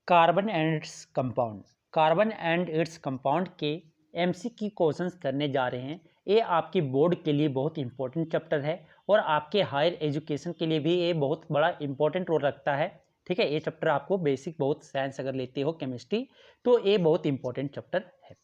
Carbon and its compound, carbon and its compound के MCQ questions करने जा रहे हैं। ये आपकी बोर्ड के लिए बहुत इंपॉर्टेंट चैप्टर है और आपके हायर एजुकेशन के लिए भी ये बहुत बड़ा इंपॉर्टेंट रोल रखता है। ठीक है, ये चैप्टर आपको बेसिक बहुत साइंस अगर लेते हो केमिस्ट्री तो ये बहुत इंपॉर्टेंट चैप्टर है।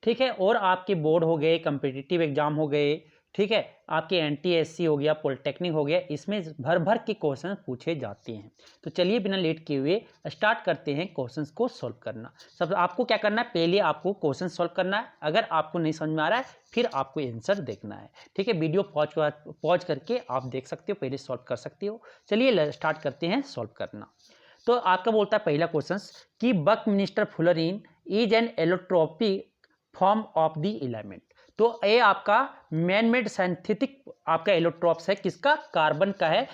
ठीक है, और आपके बोर्ड हो गए, कम्पिटिटिव एग्जाम हो गए, ठीक है, आपके एनटीएससी हो गया, पॉलिटेक्निक हो गया, इसमें भर भर के क्वेश्चन पूछे जाते हैं। तो चलिए बिना लेट किए हुए स्टार्ट करते हैं क्वेश्चंस को सॉल्व करना। सब आपको क्या करना है, पहले आपको क्वेश्चन सॉल्व करना है। अगर आपको नहीं समझ में आ रहा है फिर आपको आंसर देखना है। ठीक है, वीडियो पॉज करके आप देख सकते हो, पहले सॉल्व कर सकते हो। चलिए स्टार्ट करते हैं सॉल्व करना। तो आपका बोलता है पहला क्वेश्चन कि Buckminster fullerene is an allotropic form of the element. तो ये आपका मैन मेड सिंथेटिक आपका एलोट्रॉप्स है, किसका, कार्बन का है।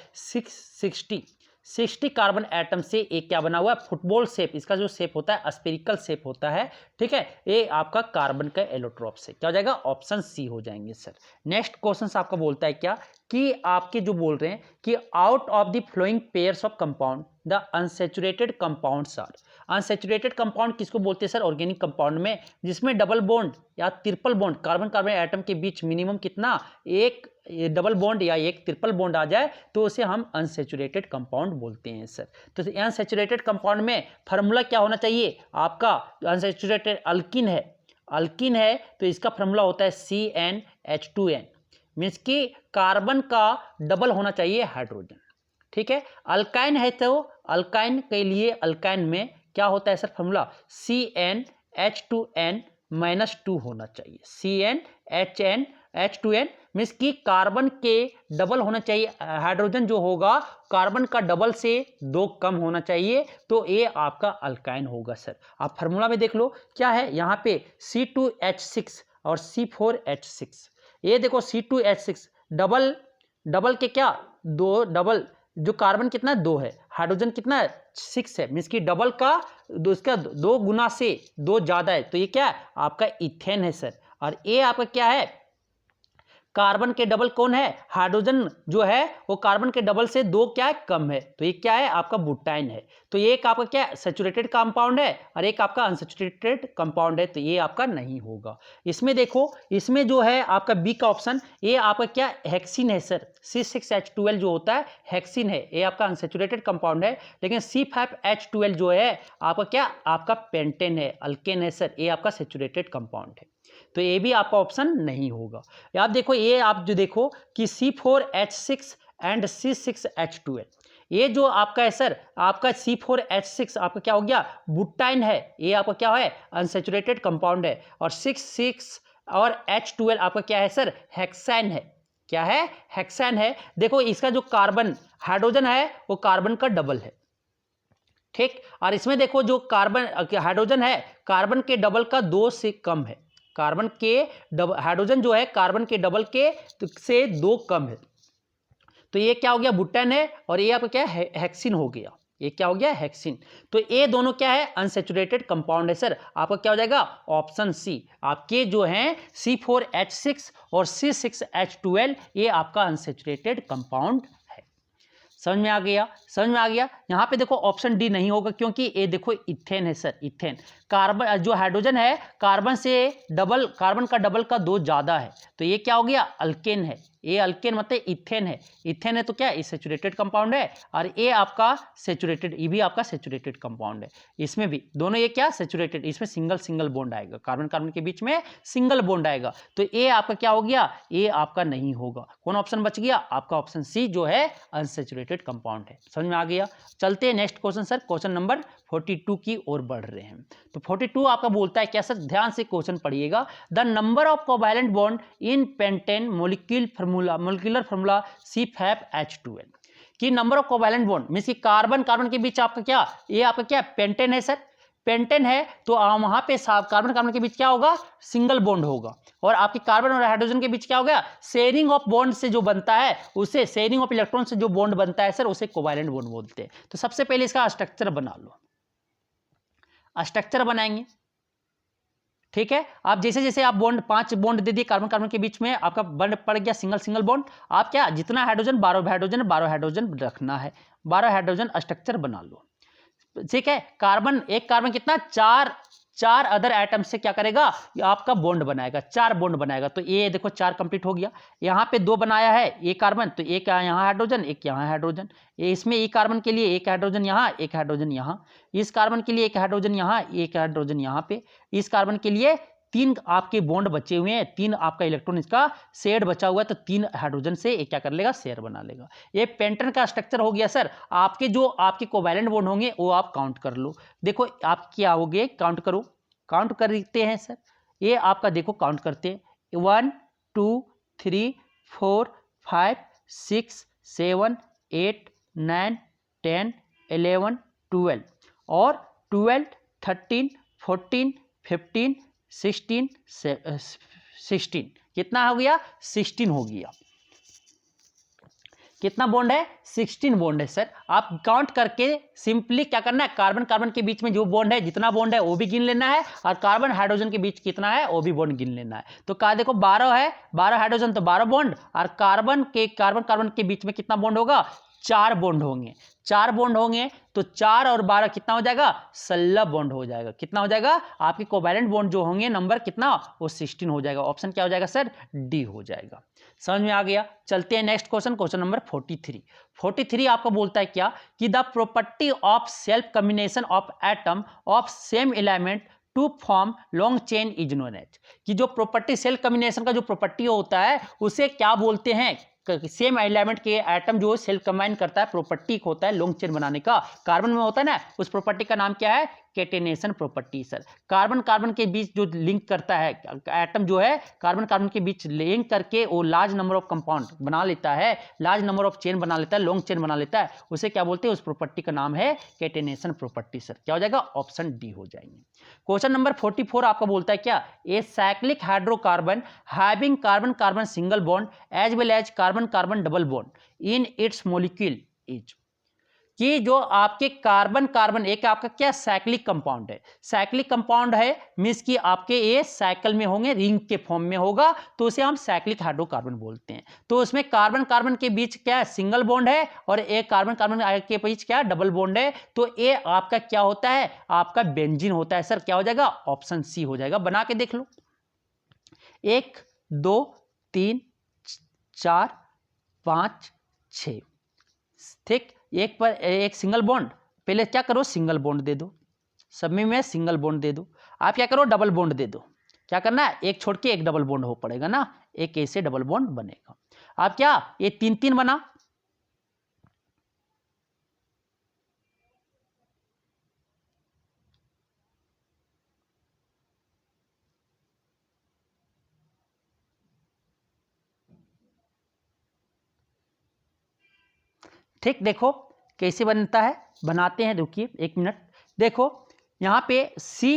60 कार्बन एटम से एक क्या बना हुआ है, फुटबॉल शेप, इसका जो शेप होता है स्फेरिकल शेप होता है। ठीक है, ये आपका कार्बन का एलोट्रॉप्स है। क्या हो जाएगा, ऑप्शन सी हो जाएंगे सर। नेक्स्ट क्वेश्चन आपका बोलता है क्या कि आपके जो बोल रहे हैं कि out of the following pairs of compound the unsaturated compounds are. Unsaturated compound किसको बोलते हैं सर, ऑर्गेनिक कंपाउंड में जिसमें डबल बॉन्ड या triple bond carbon carbon atom के बीच मिनिमम कितना, एक डबल बॉन्ड या एक ट्रिपल बॉन्ड आ जाए तो उसे हम अनसेचुरेटेड कंपाउंड बोलते हैं सर। तो अनसेचुरेटेड कंपाउंड में फार्मूला क्या होना चाहिए आपका, अनसेचुरेटेड अल्किन है तो इसका फार्मूला होता है CnH2n, मीन्स कि कार्बन का डबल होना चाहिए हाइड्रोजन। ठीक है, अल्काइन है तो अल्काइन के लिए अल्काइन में क्या होता है सर फार्मूला, CnH2n-2 होना चाहिए। CnHn-H2n मीन्स कि कार्बन के डबल होना चाहिए, हाइड्रोजन जो होगा कार्बन का डबल से 2 कम होना चाहिए, तो ये आपका अल्काइन होगा सर। आप फार्मूला में देख लो क्या है, यहाँ पे C2H6 और C4H6। ये देखो C2H6 डबल के क्या, 2 डबल, जो कार्बन कितना है 2 है, हाइड्रोजन कितना है 6 है, मीन्स कि डबल का इसका 2 गुना से 2 ज़्यादा है, तो ये क्या है आपका इथेन है सर। और ये आपका क्या है, कार्बन के डबल कौन है, हाइड्रोजन जो है वो कार्बन के डबल से 2 क्या है कम है, तो ये क्या है आपका बुटाइन है। तो ये एक आपका क्या सैचुरेटेड कंपाउंड है और एक आपका अनसैचुरेटेड कंपाउंड है, तो ये आपका नहीं होगा। इसमें देखो, इसमें जो है आपका बी का ऑप्शन, ये आपका क्या हेक्सिन है सर। C6H12 जो होता है हेक्सिन है, ये आपका अनसैचुरेटेड कंपाउंड है। लेकिन C5H12 जो है आपका क्या, आपका पेंटेन है, अल्केन है सर, ये आपका सैचुरेटेड कंपाउंड है, तो ये भी आपका ऑप्शन नहीं होगा। आप देखो, ये आप जो देखो कि C4H6 एंड C6H12, ये जो आपका है सर, आपका C4H6 आपका क्या हो गया, बुटाइन है, ये आपका क्या है अनसैचुरेटेड कंपाउंड है। और 6 और H12 आपका क्या है सर, हेक्सेन है। क्या है, हेक्सेन है। देखो इसका जो कार्बन हाइड्रोजन है वो कार्बन का डबल है। ठीक, और इसमें देखो जो कार्बन हाइड्रोजन है कार्बन के डबल का 2 से कम है, कार्बन के डबल, हाइड्रोजन जो है कार्बन के डबल के से 2 कम है, तो ये क्या हो गया बुटाइन है, और ये आपका क्या है हेक्सिन हो गया, ये क्या हो गया हेक्सिन। तो ये दोनों क्या है अनसैचुरेटेड कंपाउंड है सर। आपका क्या हो जाएगा ऑप्शन सी, आपके जो हैं C4H6 और C6H12 ये आपका अनसैचुरेटेड कंपाउंड है। समझ में आ गया, समझ में आ गया। यहाँ पे देखो ऑप्शन डी नहीं होगा क्योंकि ये देखो इथेन है सर, इथेन कार्बन जो हाइड्रोजन है कार्बन से डबल, कार्बन का डबल का 2 ज़्यादा है, तो ये क्या हो गया अल्केन है, ये अल्केन मतलब इथेन है। इथेन है तो क्या ये सैचुरेटेड कंपाउंड है, और ये आपका सैचुरेटेड, ये भी आपका सैचुरेटेड कंपाउंड है। इसमें भी दोनों ये क्या सैचुरेटेड, इसमें सिंगल बॉन्ड आएगा, कार्बन कार्बन के बीच में सिंगल बॉन्ड आएगा, तो ये आपका क्या हो गया, ये आपका नहीं होगा। कौन ऑप्शन बच गया, आपका ऑप्शन सी जो है अनसैचुरेटेड कंपाउंड है। समझ में आ गया। चलते हैं next question sir, question number 42 की ओर बढ़ रहे हैं। तो 42 आपका बोलता है क्या सर, ध्यान से क्वेश्चन पढ़िएगा। The number of covalent bond in pentane molecular formula C5H12 की number of covalent bond means कि कार्बन कार्बन के बीच आपका क्या, ये आपका क्या पेंटेन है सर, पेंटेन है तो वहां पे कार्बन कार्बन के बीच क्या होगा सिंगल बॉन्ड होगा, और आपके कार्बन और हाइड्रोजन के बीच क्या होगा शेयरिंग ऑफ बॉन्ड से जो बनता है उसे, शेयरिंग ऑफ इलेक्ट्रॉन से जो बॉन्ड बनता है सर उसे कोवैलेंट बॉन्ड बोलते हैं। तो सबसे पहले इसका स्ट्रक्चर बना लो, स्ट्रक्चर बनाएंगे। ठीक है, आप जैसे जैसे आप बॉन्ड 5 बॉन्ड दे दिए कार्बन कार्बन के बीच में, आपका बॉन्ड पड़ गया सिंगल बॉन्ड। आप क्या जितना हाइड्रोजन 12 हाइड्रोजन रखना है, 12 हाइड्रोजन स्ट्रक्चर बना लो। ठीक है, कार्बन, एक कार्बन कितना, चार अदर एटम से क्या करेगा, ये आपका बॉन्ड बनाएगा, 4 बॉन्ड बनाएगा। तो ये देखो 4 कंप्लीट हो गया। यहाँ पे 2 बनाया है ये कार्बन, तो एक यहाँ हाइड्रोजन, एक यहाँ हाइड्रोजन। ये इसमें ई कार्बन के लिए एक हाइड्रोजन यहाँ, एक हाइड्रोजन यहाँ। इस कार्बन के लिए एक हाइड्रोजन यहाँ, एक हाइड्रोजन यहाँ पे। इस कार्बन के लिए 3 आपके बॉन्ड बचे हुए हैं, 3 आपका इलेक्ट्रॉन इसका शेड बचा हुआ है, तो 3 हाइड्रोजन से ये क्या कर लेगा, शेयर बना लेगा। ये पेंटेन का स्ट्रक्चर हो गया सर। आपके जो आपके कोवैलेंट बॉन्ड होंगे वो आप काउंट कर लो। देखो आप क्या हो गए, काउंट करो, काउंट करते हैं सर। ये आपका देखो काउंट करते हैं, 1 2 3 4 5 6 7 8 9 10 11 12 और 12 13 14 15 16 कितना हो गया, 16 हो गया। कितना बॉन्ड है, 16 बॉन्ड है सर। आप काउंट करके सिंपली क्या करना है, कार्बन कार्बन के बीच में जो बॉन्ड है, जितना बॉन्ड है वो भी गिन लेना है, और कार्बन हाइड्रोजन के बीच कितना है वो भी बॉन्ड गिन लेना है। तो कहा देखो 12 है, 12 हाइड्रोजन तो 12 बॉन्ड, और कार्बन कार्बन के बीच में कितना बॉन्ड होगा, 4 बॉन्ड होंगे। 4 बॉन्ड होंगे तो 4 और 12 कितना हो जाएगा, 16 बॉन्ड हो जाएगा। कितना हो जाएगा, आपके कोवैलेंट बॉन्ड जो होंगे नंबर कितना, वो 16 हो जाएगा। ऑप्शन क्या हो जाएगा सर, डी हो जाएगा। समझ में आ गया। चलते हैं नेक्स्ट क्वेश्चन, क्वेश्चन नंबर 43 आपको बोलता है क्या, कि the property of self combination of atom of same element to form long chain is known as, कि जो प्रॉपर्टी सेल्फ कॉम्बिनेशन का जो प्रॉपर्टी होता है उसे क्या बोलते हैं, सेम एलिमेंट के एटम जो सेल्फ कंबाइन करता है, प्रॉपर्टी होता है लॉन्ग चेन बनाने का, कार्बन में होता है ना, उस प्रॉपर्टी का नाम क्या है, catenation property sir. Carbon carbon के बीच जो लिंक करता है, एटम जो है कार्बन कार्बन के बीच लिंक करके वो लार्ज नंबर ऑफ कंपाउंड बना लेता है, लार्ज नंबर ऑफ चेन बना लेता है, लॉन्ग चेन बना लेता है, उसे क्या बोलते हैं, उस प्रॉपर्टी का नाम है कैटेनेशन प्रॉपर्टी सर। क्या हो जाएगा, ऑप्शन डी हो जाएंगे। क्वेश्चन नंबर 44 आपका बोलता है क्या, a cyclic hydrocarbon having carbon carbon single bond as well as carbon carbon double bond in its molecule is, कि जो आपके कार्बन कार्बन एक आपका क्या साइक्लिक कंपाउंड है, साइक्लिक कंपाउंड है मींस कि आपके ये साइकिल में होंगे, रिंग के फॉर्म में होगा, तो उसे हम साइक्लिक हाइड्रोकार्बन बोलते हैं। तो उसमें कार्बन कार्बन के बीच क्या सिंगल बॉन्ड है, और एक कार्बन कार्बन के बीच क्या डबल बॉन्ड है, तो ये आपका क्या होता है, आपका बेंजीन होता है सर। क्या हो जाएगा, ऑप्शन सी हो जाएगा। बना के देख लो, 1 2 3 4 5 6, ठीक, एक पर एक सिंगल बॉन्ड, पहले क्या करो सिंगल बॉन्ड दे दो, सब में सिंगल बॉन्ड दे दो। आप क्या करो डबल बॉन्ड दे दो, क्या करना है, एक छोड़ के एक डबल बॉन्ड हो पड़ेगा ना, एक ऐसे डबल बॉन्ड बनेगा। आप क्या ये 3 बना, ठीक, देखो कैसे बनता है, बनाते हैं, रुकिए 1 मिनट। देखो यहाँ पे सी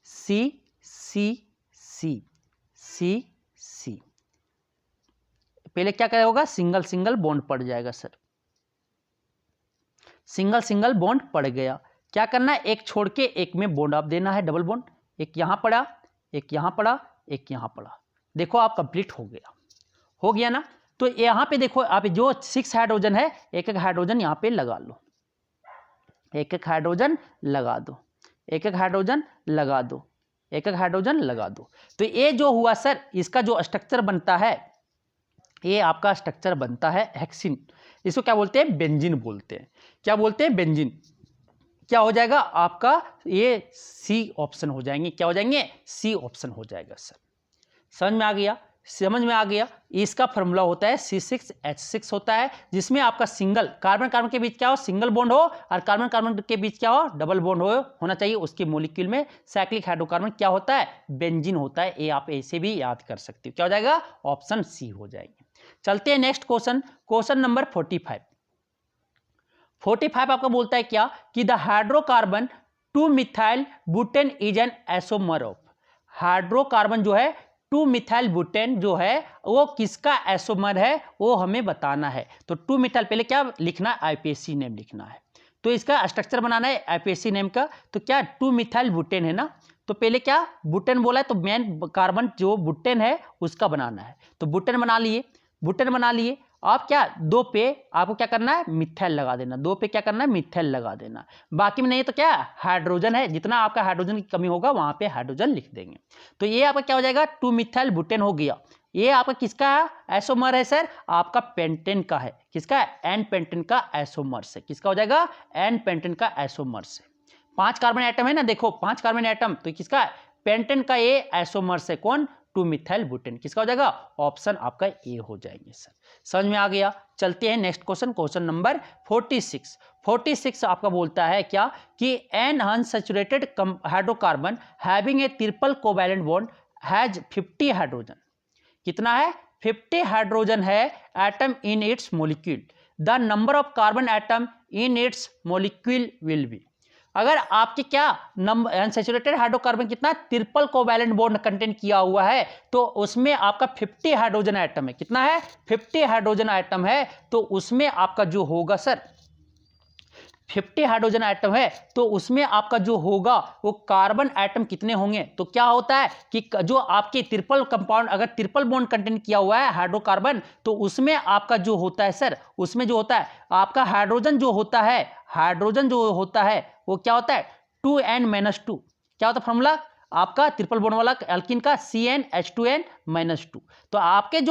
सी सी सी सी सी, पहले क्या क्या होगा, सिंगल सिंगल बॉन्ड पड़ जाएगा सर, सिंगल सिंगल बॉन्ड पड़ गया। क्या करना है, एक छोड़ के एक में बॉन्ड आप देना है, डबल बॉन्ड, एक यहाँ पड़ा, एक यहाँ पड़ा, एक यहाँ पड़ा। देखो आप कंप्लीट हो गया ना। तो यहाँ पे देखो आप जो 6 हाइड्रोजन है, एक एक हाइड्रोजन यहाँ पे लगा लो, एक एक हाइड्रोजन लगा दो, एक एक हाइड्रोजन लगा दो, एक एक हाइड्रोजन लगा दो। तो ये जो हुआ सर, इसका जो स्ट्रक्चर बनता है, ये आपका स्ट्रक्चर बनता है हेक्सिन। इसको क्या बोलते हैं, बेंजीन बोलते हैं। क्या बोलते हैं, बेंजीन। क्या हो जाएगा आपका, ये सी ऑप्शन हो जाएंगे। क्या हो जाएंगे, सी ऑप्शन हो जाएगा सर। समझ में आ गया, समझ में आ गया। इसका फॉर्मूला होता है C6H6 होता है, जिसमें आपका सिंगल कार्बन कार्बन के बीच क्या हो, सिंगल बॉन्ड हो, और कार्बन कार्बन के बीच क्या हो, डबल बॉन्ड होना चाहिए। उसके मॉलिक्यूल में साइक्लिक हाइड्रोकार्बन क्या होता है, बेंजीन होता है। ये आप ऐसे भी याद कर सकते हो। क्या हो जाएगा, ऑप्शन सी हो जाएंगे। चलते हैं नेक्स्ट क्वेश्चन, क्वेश्चन नंबर 45 आपका बोलता है क्या, कि the hydrocarbon two methyl butane is an isomer of, hydrocarbon जो है 2-मिथाइल बुटेन जो है वो किसका आइसोमर है, वो हमें बताना है। तो 2-मिथाइल पहले क्या लिखना है, आईपीएसी नेम लिखना है। तो इसका स्ट्रक्चर बनाना है आईपीएसी नेम का। तो क्या 2-मिथाइल बुटेन है ना, तो पहले क्या बुटेन बोला है, तो मेन कार्बन जो बुटेन है उसका बनाना है। तो बुटेन बना लिए, बुटेन बना लिए, आप क्या 2 पे आपको क्या करना है, मिथाइल लगा देना, 2 पे क्या करना है, मिथाइल लगा देना। बाकी में नहीं तो क्या हाइड्रोजन है, जितना आपका हाइड्रोजन की कमी होगा वहां पे हाइड्रोजन लिख देंगे। तो ये आपका क्या हो जाएगा, 2 मिथाइल बुटेन हो गया। ये आपका किसका आइसोमर है सर, आपका पेंटेन का है। किसका, एन पेंटेन का आइसोमर से। किसका हो जाएगा, एन पेंटेन का आइसोमर से। 5 कार्बन एटम है ना, देखो 5 कार्बन एटम, तो किसका, पेंटेन का ये आइसोमर से। कौन, 2 मिथाइल बुटेन। किसका हो जाएगा, ऑप्शन आपका ए हो जाएंगे सर। समझ में आ गया। चलते हैं नेक्स्ट क्वेश्चन, क्वेश्चन नंबर 46। 46 आपका बोलता है क्या कि N unsaturated hydrocarbon having a triple covalent bond has 50 hydrogen. कितना है, 50 हाइड्रोजन है atom in its molecule. The number of carbon atom in its molecule will be. अगर आपके क्या नंबर अनसैचुरेटेड हाइड्रोकार्बन कितना, ट्रिपल कोवैलेंट बॉन्ड कंटेन किया हुआ है, तो उसमें आपका 50 हाइड्रोजन एटम है। कितना है, 50 हाइड्रोजन एटम है। तो उसमें आपका जो होगा सर 50 हाइड्रोजन एटम है, तो उसमें आपका जो होगा वो कार्बन एटम कितने होंगे। तो क्या होता है कि जो आपके ट्रिपल कंपाउंड, अगर ट्रिपल बॉन्ड कंटेन किया हुआ है हाइड्रोकार्बन, तो उसमें आपका जो होता है सर, उसमें जो होता है आपका हाइड्रोजन जो होता है, हाइड्रोजन जो होता है वो क्या होता है, 2n-2। क्या होता है फॉर्मूला आपका ट्रिपल बॉन्ड वाला एल्कीन का, CnH2n-2। तो आपके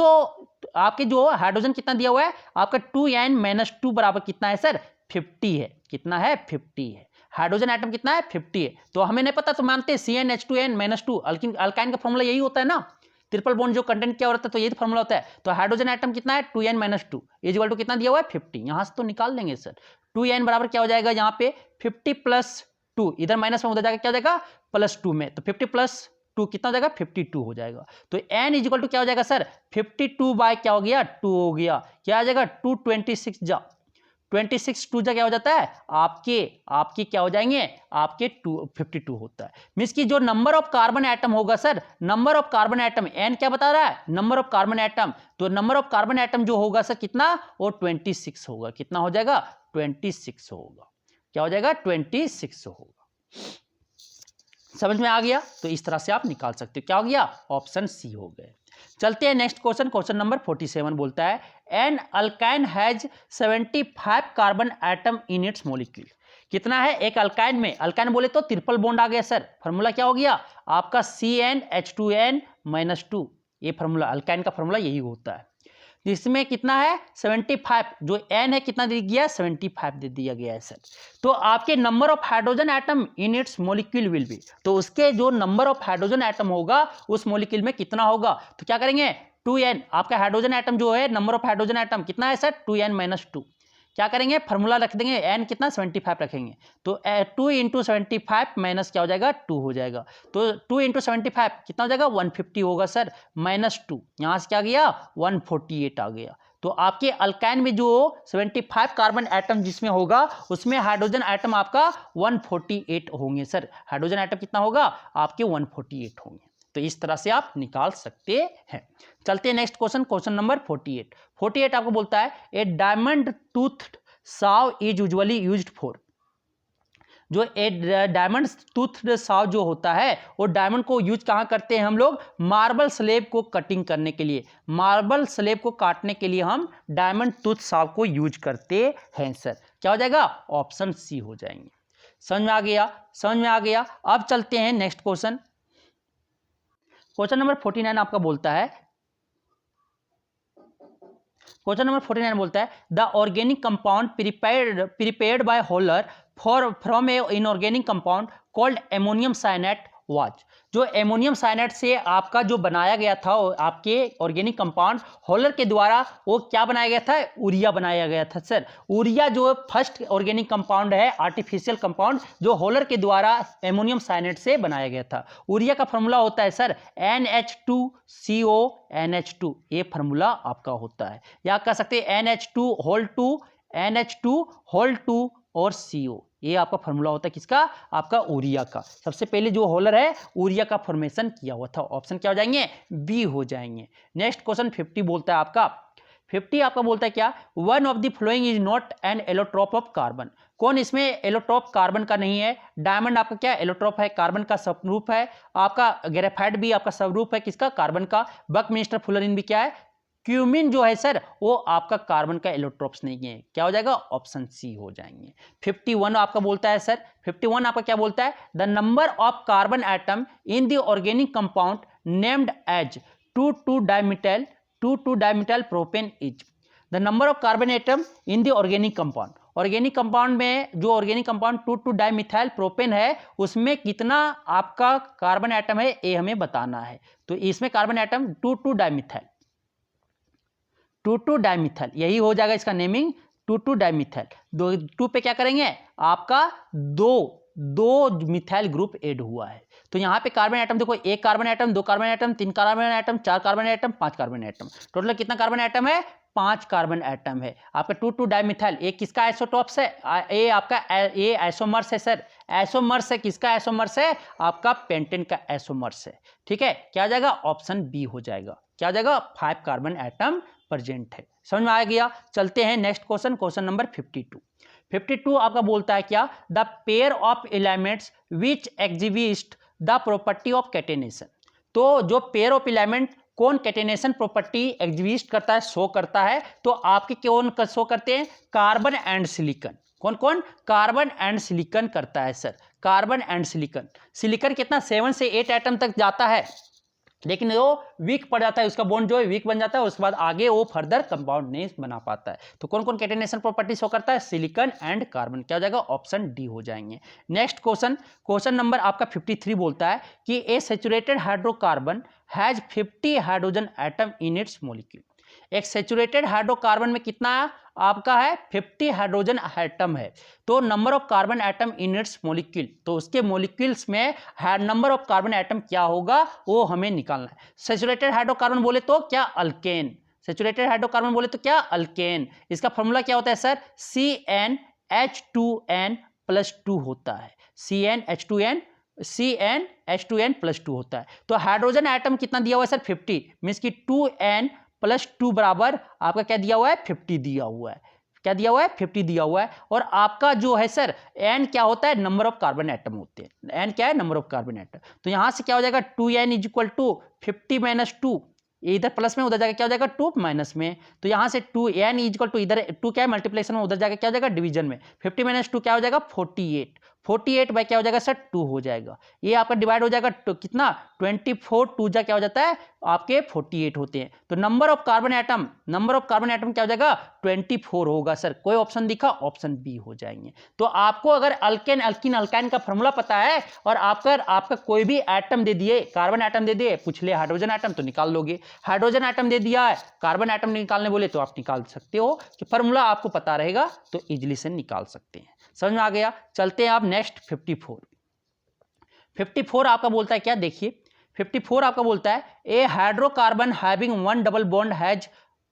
जो हाइड्रोजन कितना दिया हुआ है आपका 2n-2 बराबर कितना है सर, 50 है। कितना है, 50 है। हाइड्रोजन एटम कितना है, 50 है। तो हमें नहीं पता तो मानते हैं CnH2n-2। अल्काइन का फॉर्मूला यही होता है ना, ट्रिपल बॉन्ड जो कंटेंट क्या होता है, तो यही फॉर्मूला होता है। तो हाइड्रोजन एटम कितना है, 2n-2 इक्वल टू कितना दिया हुआ है, 50। यहां से तो निकाल लेंगे सर, 2n बराबर क्या हो जाएगा यहाँ पे 50 + 2, इधर माइनस में उधर जाकर क्या हो जाएगा +2 में, तो 50 + 2 कितना हो जाएगा, 52 हो जाएगा। तो n इक्वल टू क्या हो जाएगा सर, 52 बाय क्या हो गया, 2 हो गया। क्या आ जाएगा, 226 जा 26 2 जा क्या हो जाता है आपके क्या हो जाएंगे, आपके 52 होता है। मींस की जो नंबर ऑफ कार्बन एटम होगा sir, number of carbon atom, n क्या बता रहा है, नंबर ऑफ कार्बन एटम, तो नंबर ऑफ कार्बन एटम जो होगा सर कितना, वो 26 होगा। कितना हो जाएगा, 26 होगा। क्या हो जाएगा, 26 होगा। समझ में आ गया। तो इस तरह से आप निकाल सकते हो। क्या हो गया, ऑप्शन सी हो गए। चलते हैं नेक्स्ट क्वेश्चन, क्वेश्चन नंबर 47 बोलता है an alkyne has 75 carbon atom in its molecule. कितना है एक अल्काइन में, अल्काइन बोले तो ट्रिपल बॉन्ड आ गया सर। फॉर्मूला क्या हो गया आपका, CnH2n-2। ये फॉर्मूला अल्काइन का फॉर्मूला यही होता है। इसमें कितना है 75, जो n है कितना दे दिया, 75 दे दिया गया है सर। तो आपके number of hydrogen atom in its molecule will be, तो उसके जो नंबर ऑफ हाइड्रोजन एटम होगा उस मोलिक्यूल में कितना होगा। तो क्या करेंगे, 2n, आपका हाइड्रोजन एटम जो है, नंबर ऑफ हाइड्रोजन एटम कितना है सर, 2n-2। क्या करेंगे, फॉर्मूला रख देंगे, n कितना 75 रखेंगे, तो 2 × 75 माइनस क्या हो जाएगा, 2 हो जाएगा। तो 2 × 75 कितना हो जाएगा, 150 होगा सर, -2 यहाँ से क्या गया, 148 आ गया। तो आपके अल्काइन में जो 75 कार्बन एटम जिसमें होगा उसमें हाइड्रोजन एटम आपका 148 होंगे सर। हाइड्रोजन एटम कितना होगा आपके 148 होंगे। तो इस तरह से आप निकाल सकते हैं। चलते हैं नेक्स्ट क्वेश्चन, क्वेश्चन नंबर 48। 48 आपको बोलता है a diamond toothed saw is usually used for. जो डायमंड टूथड साव जो होता है वो डायमंड को यूज कहाँ करते हैं हम लोग, मार्बल स्लेब को कटिंग करने के लिए। मार्बल स्लेब को काटने के लिए हम डायमंड टूथ साव को यूज करते हैं सर। क्या हो जाएगा, ऑप्शन सी हो जाएंगे। समझ में आ गया, समझ में आ गया। अब चलते हैं नेक्स्ट क्वेश्चन, क्वेश्चन नंबर 49 आपका बोलता है, क्वेश्चन नंबर 49 बोलता है the organic compound prepared by Wohler from a inorganic compound called ammonium cyanate was. जो एमोनियम साइनेट से आपका जो बनाया गया था आपके ऑर्गेनिक कंपाउंड होलर के द्वारा, वो क्या बनाया गया था, यूरिया बनाया गया था सर। यूरिया जो फर्स्ट ऑर्गेनिक कंपाउंड है, आर्टिफिशियल कंपाउंड, जो होलर के द्वारा एमोनियम साइनेट से बनाया गया था। यूरिया का फॉर्मूला होता है सर NH2CO NH2, ये फॉर्मूला आपका होता है। या कह सकते हैं NH2 और CO, ये आपका फॉर्मूला होता है किसका, आपका यूरिया का। सबसे पहले जो होलर है यूरिया का फॉर्मेशन किया हुआ था। ऑप्शन क्या हो जाएंगे, बी हो जाएंगे। नेक्स्ट क्वेश्चन 50 बोलता है आपका, 50 आपका बोलता है क्या, one of the following is not an allotrope of carbon. कौन इसमें एलोट्रोप कार्बन का नहीं है। डायमंड आपका क्या एलोट्रोप है, कार्बन का स्वरूप है। आपका ग्रेफाइट भी आपका स्वरूप है किसका, कार्बन का। बकमिंस्टर फुलरिन भी क्या है, क्यूमिन जो है सर वो आपका कार्बन का एलोट्रोप्स नहीं है, क्या हो जाएगा, ऑप्शन सी हो जाएंगे। 51 आपका बोलता है सर, 51 आपका क्या बोलता है, the number of carbon atom in the organic compound named as two two dimethyl propane is the number of carbon atom in the organic compound. Organic compound में जो ऑर्गेनिक कंपाउंड 2,2-डायमिथाइल प्रोपेन है उसमें कितना आपका कार्बन एटम है ये हमें बताना है। तो इसमें कार्बन एटम 2,2-डायमिथाइल, 2,2-डायमिथाइल यही हो जाएगा इसका नेमिंग, 2,2-डायमिथाइल। दो टू पे क्या करेंगे, आपका दो मिथाइल ग्रुप ऐड हुआ है। तो यहाँ पे कार्बन एटम देखो, एक कार्बन एटम, दो कार्बन एटम, तीन कार्बन एटम, चार कार्बन एटम, पांच कार्बन एटम, टोटल कितना कार्बन एटम है, 5 कार्बन एटम है आपका 2,2-डायमिथाइल। ये किसका आइसोटॉप्स है, ये आपका ये आइसोमर्स है सर, आइसोमर्स है, किसका आइसोमर्स है, आपका पेंटेन का आइसोमर्स है। ठीक है, क्या हो जाएगा, ऑप्शन बी हो जाएगा, क्या हो जाएगा, 5 कार्बन एटम प्रेजेंट है। समझ में आ गया। चलते हैं नेक्स्ट क्वेश्चन, क्वेश्चन नंबर 52 आपका बोलता है क्या, the pair of elements which exhibit the property of catenation. तो जो पेयर ऑफ एलिमेंट कौन कैटेनेशन प्रॉपर्टी एग्जिबिट करता है, शो करता है, तो आपके कौन शो करते हैं, कार्बन एंड सिलिकॉन। कौन कौन, कार्बन एंड सिलिकॉन करता है sir, carbon and silicon. Silicon कितना 7 से 8 एटम तक जाता है, लेकिन वो वीक पड़ जाता है, उसका बॉन्ड जो है वीक बन जाता है, उसके बाद आगे वो फर्दर कंपाउंड नहीं बना पाता है। तो कौन कौन कैटेनेशन प्रॉपर्टी शो करता है, सिलिकॉन एंड कार्बन, क्या हो जाएगा, ऑप्शन डी हो जाएंगे। नेक्स्ट क्वेश्चन, क्वेश्चन नंबर आपका 53 बोलता है कि a saturated hydrocarbon has 50 hydrogen atom in its molecule. एक सैचुरेटेड हाइड्रोकार्बन में कितना आपका है, 50 हाइड्रोजन एटम है। तो number of carbon atom in its molecule, तो उसके मॉलिक्यूल्स में नंबर ऑफ कार्बन एटम क्या होगा वो हमें निकालना है। सैचुरेटेड हाइड्रोकार्बन बोले तो क्या, अल्केन। सैचुरेटेड हाइड्रोकार्बन बोले तो क्या, अल्केन। इसका फॉर्मूला क्या होता है सर, CnH2n+2 होता है, CnH2n+2 होता है। तो हाइड्रोजन एटम कितना दिया हुआ है सर, 50, मीन्स की 2n+2 बराबर आपका क्या दिया हुआ है, 50 दिया हुआ है, क्या दिया हुआ है, 50 दिया हुआ है। और आपका जो है सर n क्या होता है, नंबर ऑफ कार्बन एटम होते हैं, n क्या है, नंबर ऑफ कार्बन एटम। तो यहां से क्या हो जाएगा, 2n = 50 - 2, इधर प्लस में उधर जाएगा क्या हो जाएगा, 2 माइनस में। तो यहां से 2n = इधर 2 क्या है, मल्टीप्लिकेशन में, उधर जाएगा क्या हो जाएगा, डिवीजन में। 50 - 2 क्या हो जाएगा, 48, 48 बाय क्या हो जाएगा सर, 2 हो जाएगा। ये आपका डिवाइड हो जाएगा कितना, 24, 2 जा क्या हो जाता है आपके 48 होते हैं। तो number of carbon atom, number of carbon atom क्या हो जाएगा, 24 होगा सर। कोई ऑप्शन दिखा, ऑप्शन बी हो जाएंगे। तो आपको अगर अल्केन अल्कीन अल्काइन का फॉर्मूला पता है और आपका कोई भी एटम दे दिए, कार्बन एटम दे दिए, पूछ ले हाइड्रोजन एटम, तो निकाल लोगे। हाइड्रोजन एटम दे दिया है, कार्बन एटम निकालने बोले तो आप निकाल सकते हो, कि फॉर्मूला आपको पता रहेगा तो इजीली से निकाल सकते हैं। समझ में आ गया। चलते हैं आप नेक्स्ट 54 आपका बोलता है क्या, देखिए 54 आपका बोलता है a hydrocarbon having 1 double bond has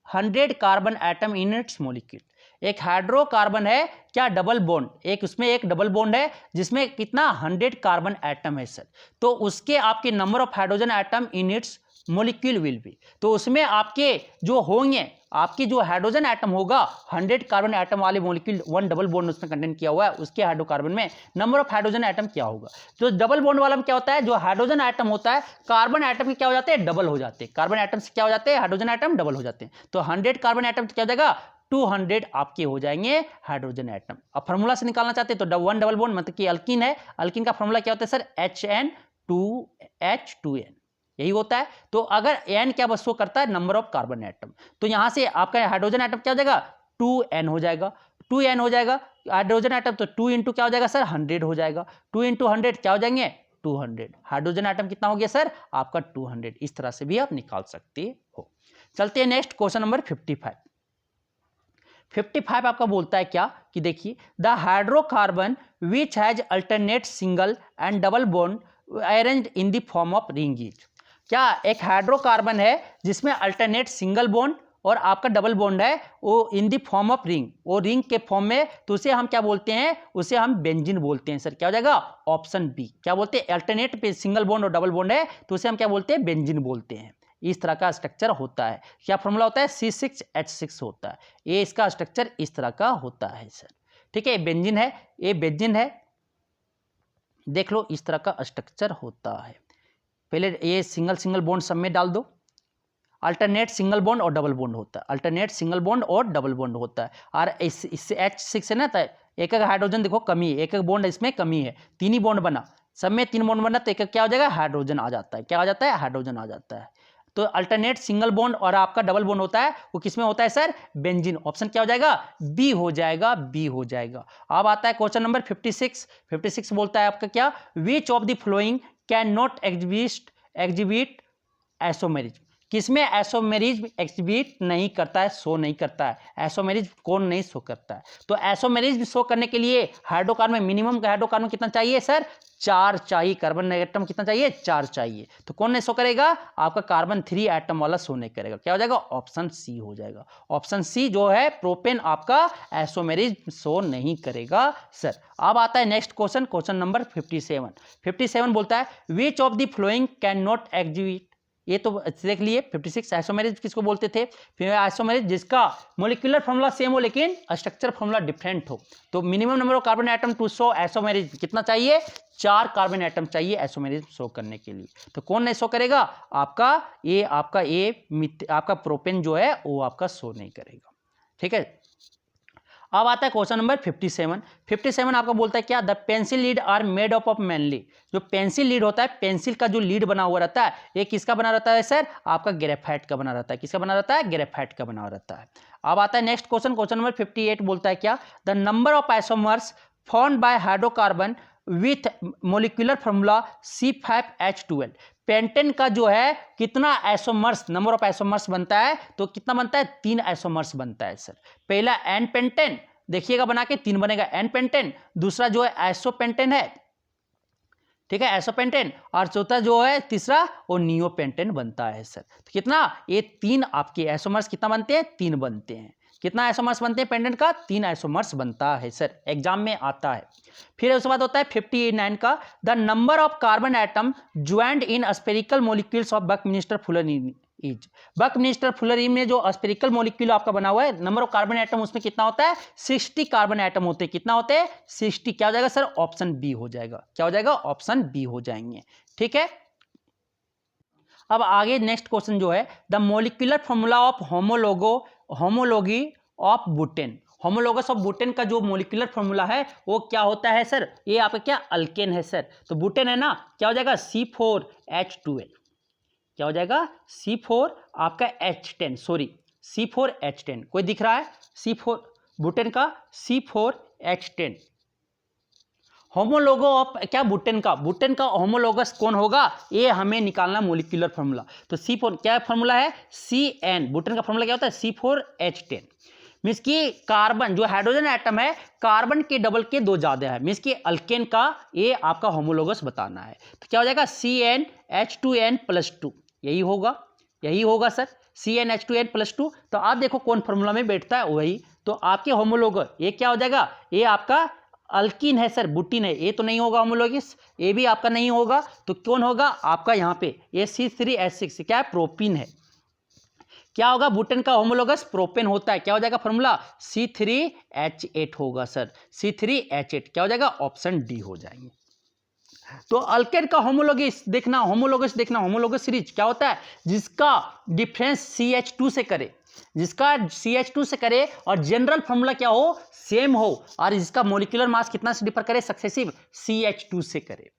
100 carbon atom in its molecule. एक हाइड्रोकार्बन है क्या, डबल बॉन्ड, एक उसमें एक डबल बॉन्ड है जिसमें कितना 100 कार्बन एटम है सर। तो उसके आपके number of hydrogen atom in its molecule will be, तो उसमें आपके जो होंगे, आपकी जो हाइड्रोजन एटम होगा 100 कार्बन एटम वाले मॉलिक्यूल, 1 डबल बॉन्ड उसमें कंटेंट किया हुआ है, उसके हाइड्रोकार्बन में नंबर ऑफ हाइड्रोजन एटम क्या होगा। तो डबल बॉन्ड वाला में क्या होता है, जो हाइड्रोजन एटम होता है कार्बन एटम के क्या हो जाते हैं, डबल हो जाते हैं, कार्बन एटम से क्या हो जाते हैं, हाइड्रोजन एटम डबल हो जाते हैं। तो 100 कार्बन एटम क्या हो जाएगा, 200 आपके हो जाएंगे हाइड्रोजन एटम। अब फॉर्मूला से निकालना चाहते हैं तो 1 डबल बॉन्ड मतलब कि अल्कीन है, अल्कीन का फॉर्मूला क्या होता है सर, HN2H2n, यही होता है। तो अगर n क्या बस शो करता है, नंबर ऑफ कार्बन एटम, तो यहां से आपका हाइड्रोजन एटम क्या हो जाएगा, 2n हो जाएगा, 2n हो जाएगा हाइड्रोजन एटम, तो 2 इंटू क्या हो जाएगा सर, 100 हो जाएगा, 2 इंटू 100 क्या हो जाएंगे, 200। हाइड्रोजन एटम कितना हो गया सर आपका, 200। इस तरह से भी आप निकाल सकते हो। चलते हैं नेक्स्ट क्वेश्चन नंबर 55 आपका बोलता है क्या, कि देखिए the hydrocarbon which has alternate single and double bond arranged in the form of ring is. क्या एक हाइड्रोकार्बन है जिसमें अल्टरनेट सिंगल बॉन्ड और आपका डबल बॉन्ड है, वो in the form of ring, वो रिंग के फॉर्म में, तो उसे हम क्या बोलते हैं, उसे हम बेंजीन बोलते हैं सर। क्या हो जाएगा, ऑप्शन बी, क्या बोलते हैं, अल्टरनेट पे सिंगल बॉन्ड और डबल बॉन्ड है तो उसे हम क्या बोलते हैं, बेंजीन बोलते हैं। इस तरह का स्ट्रक्चर होता है। क्या फॉर्मूला होता है, C6H6 होता है। ये इसका स्ट्रक्चर इस तरह का होता है सर। ठीक है, बेंजीन है, ये बेंजीन है, देख लो इस तरह का स्ट्रक्चर होता है। पहले ये सिंगल बॉन्ड सब में डाल दो, अल्टरनेट सिंगल बॉन्ड और डबल बॉन्ड होता है, अल्टरनेट सिंगल बॉन्ड और डबल बॉन्ड होता है। और इससे H6 है ना, तो एक एक हाइड्रोजन देखो कमी है, एक एक बॉन्ड इसमें कमी है, 3 ही बॉन्ड बना, सब में 3 बॉन्ड बना, तो एक एक क्या हो जाएगा, हाइड्रोजन आ जाता है। क्या आ जाता है, हाइड्रोजन आ जाता है। तो अल्टरनेट सिंगल बॉन्ड और आपका डबल बॉन्ड होता है, वो किसमें होता है सर, बेंजीन। ऑप्शन क्या हो जाएगा, बी हो जाएगा, बी हो जाएगा। अब आता है क्वेश्चन नंबर 56। 56 बोलता है आपका क्या, which of the following can not exhibit isomerism. किसमें एसोमेरिज एग्जिबिट नहीं करता है, शो नहीं करता है, एसोमेरिज कौन नहीं शो करता है। तो एसोमेरिज शो करने के लिए हाइड्रोकार्बन, मिनिमम हाइड्रोकार्बन कितना चाहिए सर, 4 चाहिए। कार्बन एटम कितना चाहिए, 4 चाहिए। तो कौन नहीं शो करेगा, आपका कार्बन 3 एटम वाला शो नहीं करेगा। क्या हो जाएगा, ऑप्शन सी हो जाएगा। ऑप्शन सी जो है प्रोपेन आपका एसोमेरिज शो नहीं करेगा सर। अब आता है नेक्स्ट क्वेश्चन, क्वेश्चन नंबर 57। 57 बोलता है which of the following can not exhibit, ये तो देख लिए 56। आइसोमेरिज किसको बोलते थे, फिर आइसोमेरिज जिसका मोलिकुलर फॉर्मूला सेम हो लेकिन स्ट्रक्चर फॉर्मूला डिफरेंट हो। तो minimum number of carbon atom to show isomerism कितना चाहिए, 4 कार्बन एटम चाहिए आइसोमेरिज शो करने के लिए। तो कौन नहीं शो करेगा, आपका आपका प्रोपेन जो है वो आपका शो नहीं करेगा। ठीक है। अब आता है क्वेश्चन नंबर 57। 57 आपका बोलता है क्या, the pencil lead are made up of mainly. जो पेंसिल लीड होता है, पेंसिल का जो लीड बना हुआ रहता है, ये किसका बना रहता है सर, आपका ग्रेफाइट का बना रहता है। किसका बना रहता है, ग्रेफाइट का बना रहता है। अब आता है नेक्स्ट क्वेश्चन, क्वेश्चन नंबर 58 बोलता है क्या, the number of isomers formed by hydrocarbon with molecular formula C5H12। Pentane का जो है कितना आइसोमर्स, नंबर ऑफ आइसोमर्स बनता है, तो कितना बनता है, 3 आइसोमर्स बनता है सर। पहला एन पेंटेन, देखिएगा बना के 3 बनेगा एन पेंटेन। दूसरा जो है आइसोपेंटेन है, ठीक है, आइसोपेंटेन। और चौथा जो है तीसरा वो नियोपेंटेन बनता है सर। तो कितना, ये 3 आपके आइसोमर्स कितना बनते हैं, 3 बनते हैं। कितना आइसोमर्स बनते हैं पेंडेंट का, 3 आइसोमर्स बनता है सर, एग्जाम में आता है। फिर उसके बाद होता है 59 का, the number of carbon atom joint in spherical molecules of Buckminster Fuller is. Buckminster Fuller में जो स्फेरिकल मॉलिक्यूल आपका बना हुआ है, नंबर ऑफ कार्बन एटम उसमें कितना होता है, 60 कार्बन एटम होते हैं। कितना होते हैं, 60। क्या हो जाएगा सर, ऑप्शन बी हो जाएगा। क्या हो जाएगा, ऑप्शन बी हो जाएंगे। ठीक है। अब आगे नेक्स्ट क्वेश्चन जो है, the molecular formula of homology of butane. Homologous of butane का जो मोलिकुलर फॉर्मूला है वो क्या होता है सर, ये आपका क्या अल्केन है सर। तो बुटेन है ना, क्या हो जाएगा, C4H12। क्या हो जाएगा, C4 आपका H10, सॉरी C4H10। कोई दिख रहा है, C4 बुटेन का C4H10। होमोलोगो ऑफ क्या, बुटेन का होमोलोगस कौन होगा, ये हमें निकालना मोलिकुलर फॉर्मूला। तो C4 क्या फॉर्मूला है, CN। बुटेन का फॉर्मूला क्या होता है, C4H10। मीन्स कि कार्बन जो हाइड्रोजन एटम है, कार्बन के डबल के 2 ज्यादा है, मीन्स कि अल्केन का ये आपका होमोलोगस बताना है। तो क्या हो जाएगा, CnH2n+2। यही होगा सर, CnH2n+2। तो आप देखो कौन फॉर्मूला में बैठता है वही। तो आपके होमोलोगस ये क्या हो जाएगा, ये आपका अल्कीन है सर, बुटीन है, ये तो नहीं होगा होमोलोगस, ये भी आपका नहीं होगा। तो कौन होगा आपका यहाँ पे, ये C3H6 क्या है, प्रोपीन है। क्या होगा, बुटेन का होमोलोगस प्रोपेन होता है। क्या हो जाएगा फॉर्मूला, C3H8 होगा सर, C3H8। क्या हो जाएगा, ऑप्शन डी हो जाएंगे। तो अल्केन का होमोलोगस देखना, होमोलोगस सीरीज क्या होता है, जिसका डिफरेंस CH2 से करे, CH2 से करे और जनरल फॉर्मूला क्या हो, सेम हो, और इसका मोलिकुलर मास कितना से डिफर करे, सक्सेसिव CH2 से करे।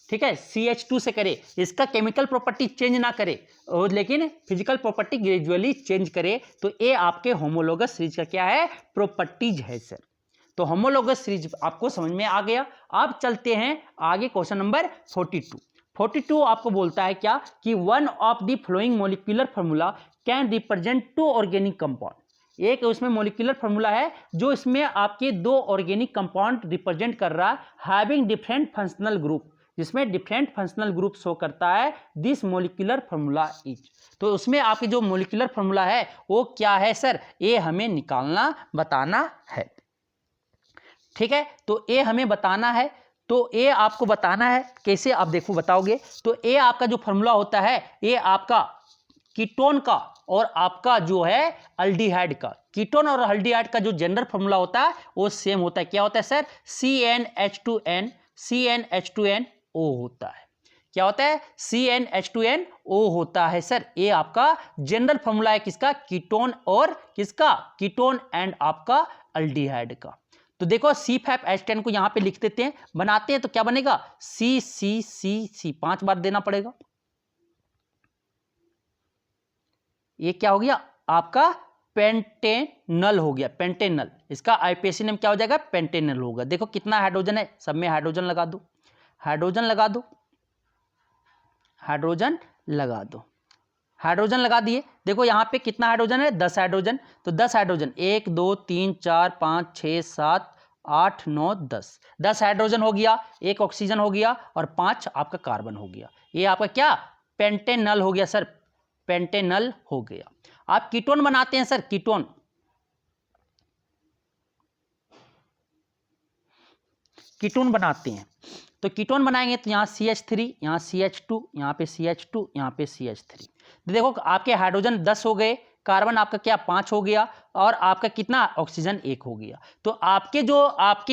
ठीक है, CH2 से करे, इसका केमिकल प्रॉपर्टी चेंज ना करे और लेकिन फिजिकल प्रॉपर्टी ग्रेजुअली चेंज करे। तो ये आपके होमोलोगस सीरीज का क्या है, प्रॉपर्टीज है सर। तो होमोलोगस सीरीज आपको समझ में आ गया। अब चलते हैं आगे, क्वेश्चन नंबर 42 आपको बोलता है क्या, कि one of the following molecular formula can represent 2 organic compound. एक उसमें मोलिकुलर फॉर्मूला है जो इसमें आपके 2 ऑर्गेनिक कंपाउंड रिप्रेजेंट कर रहा है, हैविंग डिफरेंट फंक्शनल ग्रुप, जिसमें डिफरेंट फंक्शनल ग्रुप शो करता है, दिस मोलिकुलर फॉर्मूला इज। तो उसमें आपकी जो मोलिकुलर फॉर्मूला है वो क्या है सर, ये हमें निकालना बताना है। ठीक है, तो ये हमें बताना है। तो ये आपको बताना है कैसे, आप देखो बताओगे। तो ये आपका जो फॉर्मूला होता है, ये आपका कीटोन का और आपका जो है अल्डिहाइड का, कीटोन और अल्डिहाइड का जो जनरल फॉर्मूला होता है वो सेम होता है। क्या होता है सर, CnH2n CnH2nO होता है। क्या होता है, CnH2nO होता है सर। ये आपका जनरल फॉर्मूला है किसका, कीटोन और किसका, कीटोन एंड आपका अल्डिहाइड का। तो देखो C5H10 को यहां पे लिख देते हैं, बनाते हैं तो क्या बनेगा, C 5 बार देना पड़ेगा। ये क्या हो गया आपका पेंटेनल हो गया, पेंटेनल। इसका आईपीएसी नेम क्या हो जाएगा, पेंटेनल होगा। देखो कितना हाइड्रोजन है, सब में हाइड्रोजन लगा दो, हाइड्रोजन लगा दो, हाइड्रोजन लगा दो, हाइड्रोजन लगा दिए। देखो यहाँ पे कितना हाइड्रोजन है, 10 हाइड्रोजन। तो 10 हाइड्रोजन, 1 2 3 4 5 6 7 8 9 10, 10 हाइड्रोजन हो गया, 1 ऑक्सीजन हो गया और 5 आपका कार्बन हो गया। ये आपका क्या, पेंटेनल हो गया सर, पेंटेनल हो गया। आप कीटोन बनाते हैं सर, कीटोन, कीटोन बनाते हैं। तो कीटोन बनाएंगे तो यहाँ CH3, यहाँ CH2, यहाँ पे CH2, यहाँ पे CH3। तो देखो आपके हाइड्रोजन 10 हो गए, कार्बन आपका क्या 5 हो गया और आपका कितना ऑक्सीजन 1 हो गया। तो आपके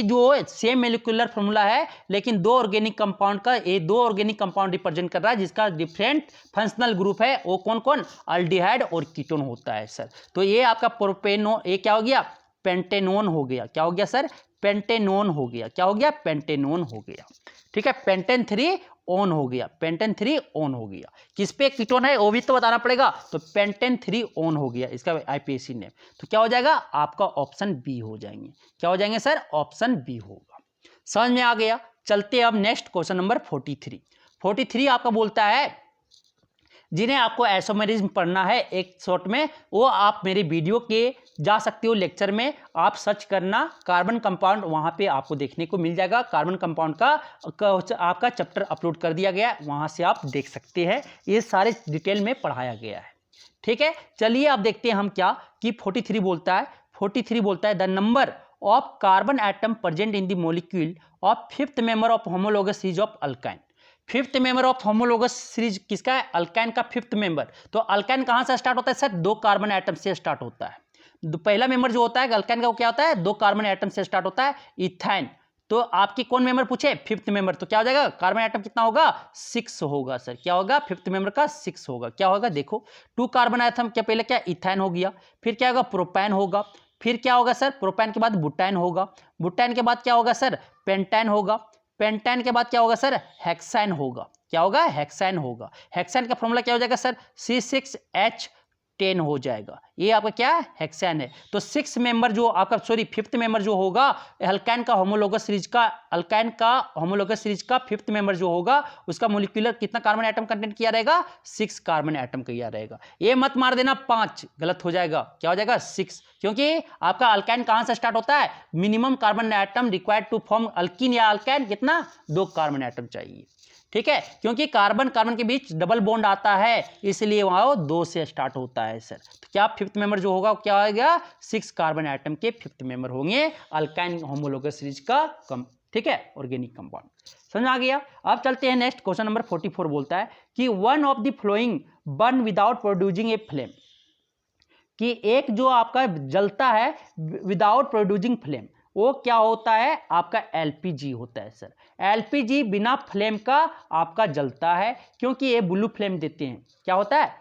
जो सेम मोलिकुलर फॉर्मूला है, लेकिन 2 ऑर्गेनिक कंपाउंड का, ये 2 ऑर्गेनिक कंपाउंड रिप्रेजेंट कर रहा है जिसका डिफरेंट फंक्शनल ग्रुप है। वो कौन कौन, अल्डिहाइड और कीटोन होता है सर। तो ये आपका प्रोपेनो, ये क्या हो गया, पेंटेनोन हो गया। क्या हो गया सर, पेंटेनोन हो गया। क्या हो गया, पेंटेनोन हो गया। ठीक है, पेंटेन 3 ओन हो गया, पेंटेन 3 ओन हो गया। किस पे कीटोन है वो भी तो बताना पड़ेगा। तो पेंटेन 3 ओन हो गया इसका आईपीएसी नेम। तो क्या हो जाएगा आपका ऑप्शन बी हो जाएंगे। क्या हो जाएंगे सर, ऑप्शन बी होगा। समझ में आ गया। चलते अब नेक्स्ट क्वेश्चन नंबर 43। 43 आपका बोलता है, जिन्हें आपको आइसोमेरिज्म पढ़ना है एक शॉर्ट में, वो आप मेरे वीडियो के जा सकते हो लेक्चर में, आप सर्च करना कार्बन कंपाउंड, वहाँ पे आपको देखने को मिल जाएगा। कार्बन कंपाउंड का आपका चैप्टर अपलोड कर दिया गया है, वहाँ से आप देख सकते हैं, ये सारे डिटेल में पढ़ाया गया है। ठीक है, चलिए अब देखते हैं हम क्या कि 43 बोलता है। 43 बोलता है the number of carbon atom present in the molecule of fifth member of homologous series of alkyne. Fifth member of homologous series किसका है, अल्काइन का फिफ्थ मेंबर। तो अल्काइन कहां से स्टार्ट होता है सर, 2 कार्बन एटम से स्टार्ट होता है। पहला मेंबर जो होता है अल्काइन का वो क्या होता है, 2 कार्बन एटम से स्टार्ट होता है, इथाइन। तो आपकी कौन मेंबर पूछे, फिफ्थ मेंबर। तो क्या हो जाएगा, कार्बन एटम कितना होगा, 6 होगा सर। क्या होगा, फिफ्थ मेंबर का 6 होगा। क्या होगा देखो, 2 कार्बन एटम क्या पहले क्या, इथाइन हो गया, फिर क्या होगा, प्रोपैन होगा, फिर क्या होगा सर, प्रोपैन के बाद बुटाइन होगा, बुटाइन के बाद क्या होगा सर, पेंटाइन होगा, पेंटाइन के बाद क्या होगा सर, हेक्साइन होगा। क्या होगा, हेक्साइन होगा। हेक्साइन का फॉर्मूला क्या हो जाएगा सर, C6H10 हो जाएगा। ये आपका क्या है, हेक्साइन है। तो 6 मेंबर जो आपका, सॉरी फिफ्थ मेंबर जो होगा अल्काइन का होमोलोगस सीरीज का, अल्काइन का होमोलोगस सीरीज का फिफ्थ मेंबर जो होगा उसका मोलिकुलर कितना कार्बन एटम कंटेंट किया रहेगा, 6 कार्बन एटम किया रहेगा। ये मत मार देना 5, गलत हो जाएगा। क्या हो जाएगा, 6, क्योंकि आपका अल्काइन कहां से स्टार्ट होता है, minimum carbon atom required to form alkene या अल्काइन कितना, 2 कार्बन एटम चाहिए। ठीक है, क्योंकि कार्बन कार्बन के बीच डबल बॉन्ड आता है, इसलिए वहां 2 से स्टार्ट होता है सर। तो क्या फिफ्थ मेंबर जो होगा क्या होगा, 6 कार्बन एटम के फिफ्थ मेंबर होंगे अल्काइन होमोलोगस सीरीज का कम। ठीक है, ऑर्गेनिक कंपाउंड समझ आ गया। अब चलते हैं नेक्स्ट क्वेश्चन नंबर 44 बोलता है कि one of the flowing burn without producing a flame, कि एक जो आपका जलता है विदाउट प्रोड्यूसिंग फ्लेम, वो क्या होता है आपका, एलपीजी होता है सर। एलपीजी बिना फ्लेम का आपका जलता है, क्योंकि ये ब्लू फ्लेम देते हैं। क्या होता है,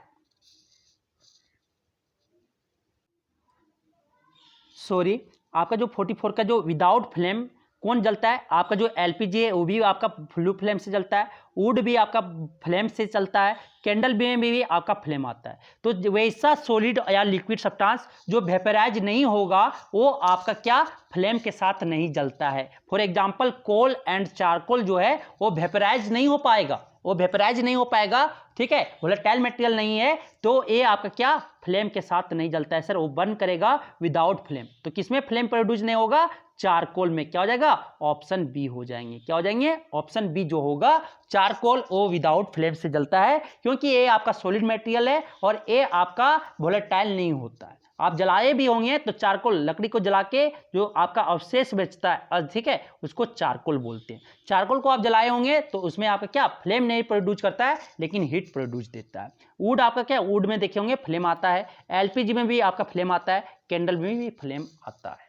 सॉरी आपका जो 44 का जो विदाउट फ्लेम कौन जलता है, आपका जो एलपीजी है वो भी आपका ब्लू फ्लेम से जलता है, वुड भी आपका फ्लेम से चलता है, कैंडल में भी आपका फ्लेम आता है। तो वैसा सॉलिड या लिक्विड सब्सटेंस जो वेपराइज नहीं होगा वो आपका क्या, फ्लेम के साथ नहीं जलता है। For example coal and charcoal जो है वो वेपराइज नहीं हो पाएगा, वो वेपराइज नहीं हो पाएगा। ठीक है, वोलेटाइल मटेरियल नहीं है, तो ये आपका क्या, फ्लेम के साथ नहीं जलता है सर, वो बर्न करेगा विदाउट फ्लेम। तो किसमें फ्लेम प्रोड्यूस नहीं होगा, चारकोल में। क्या हो जाएगा, ऑप्शन बी हो जाएंगे। क्या हो जाएंगे, ऑप्शन बी जो होगा चारकोल, वो विदाउट फ्लेम से जलता है, क्योंकि ये आपका सॉलिड मटेरियल है और ये आपका वोलेटाइल नहीं होता है। आप जलाए भी होंगे तो चारकोल, लकड़ी को जला के जो आपका अवशेष बचता है, ठीक है, उसको चारकोल बोलते हैं। चारकोल को आप जलाए होंगे तो उसमें आपका क्या, फ्लेम नहीं प्रोड्यूस करता है, लेकिन हीट प्रोड्यूस देता है। वुड आपका क्या, वुड में देखे होंगे फ्लेम आता है, एलपीजी में भी आपका फ्लेम आता है, कैंडल में भी फ्लेम आता है।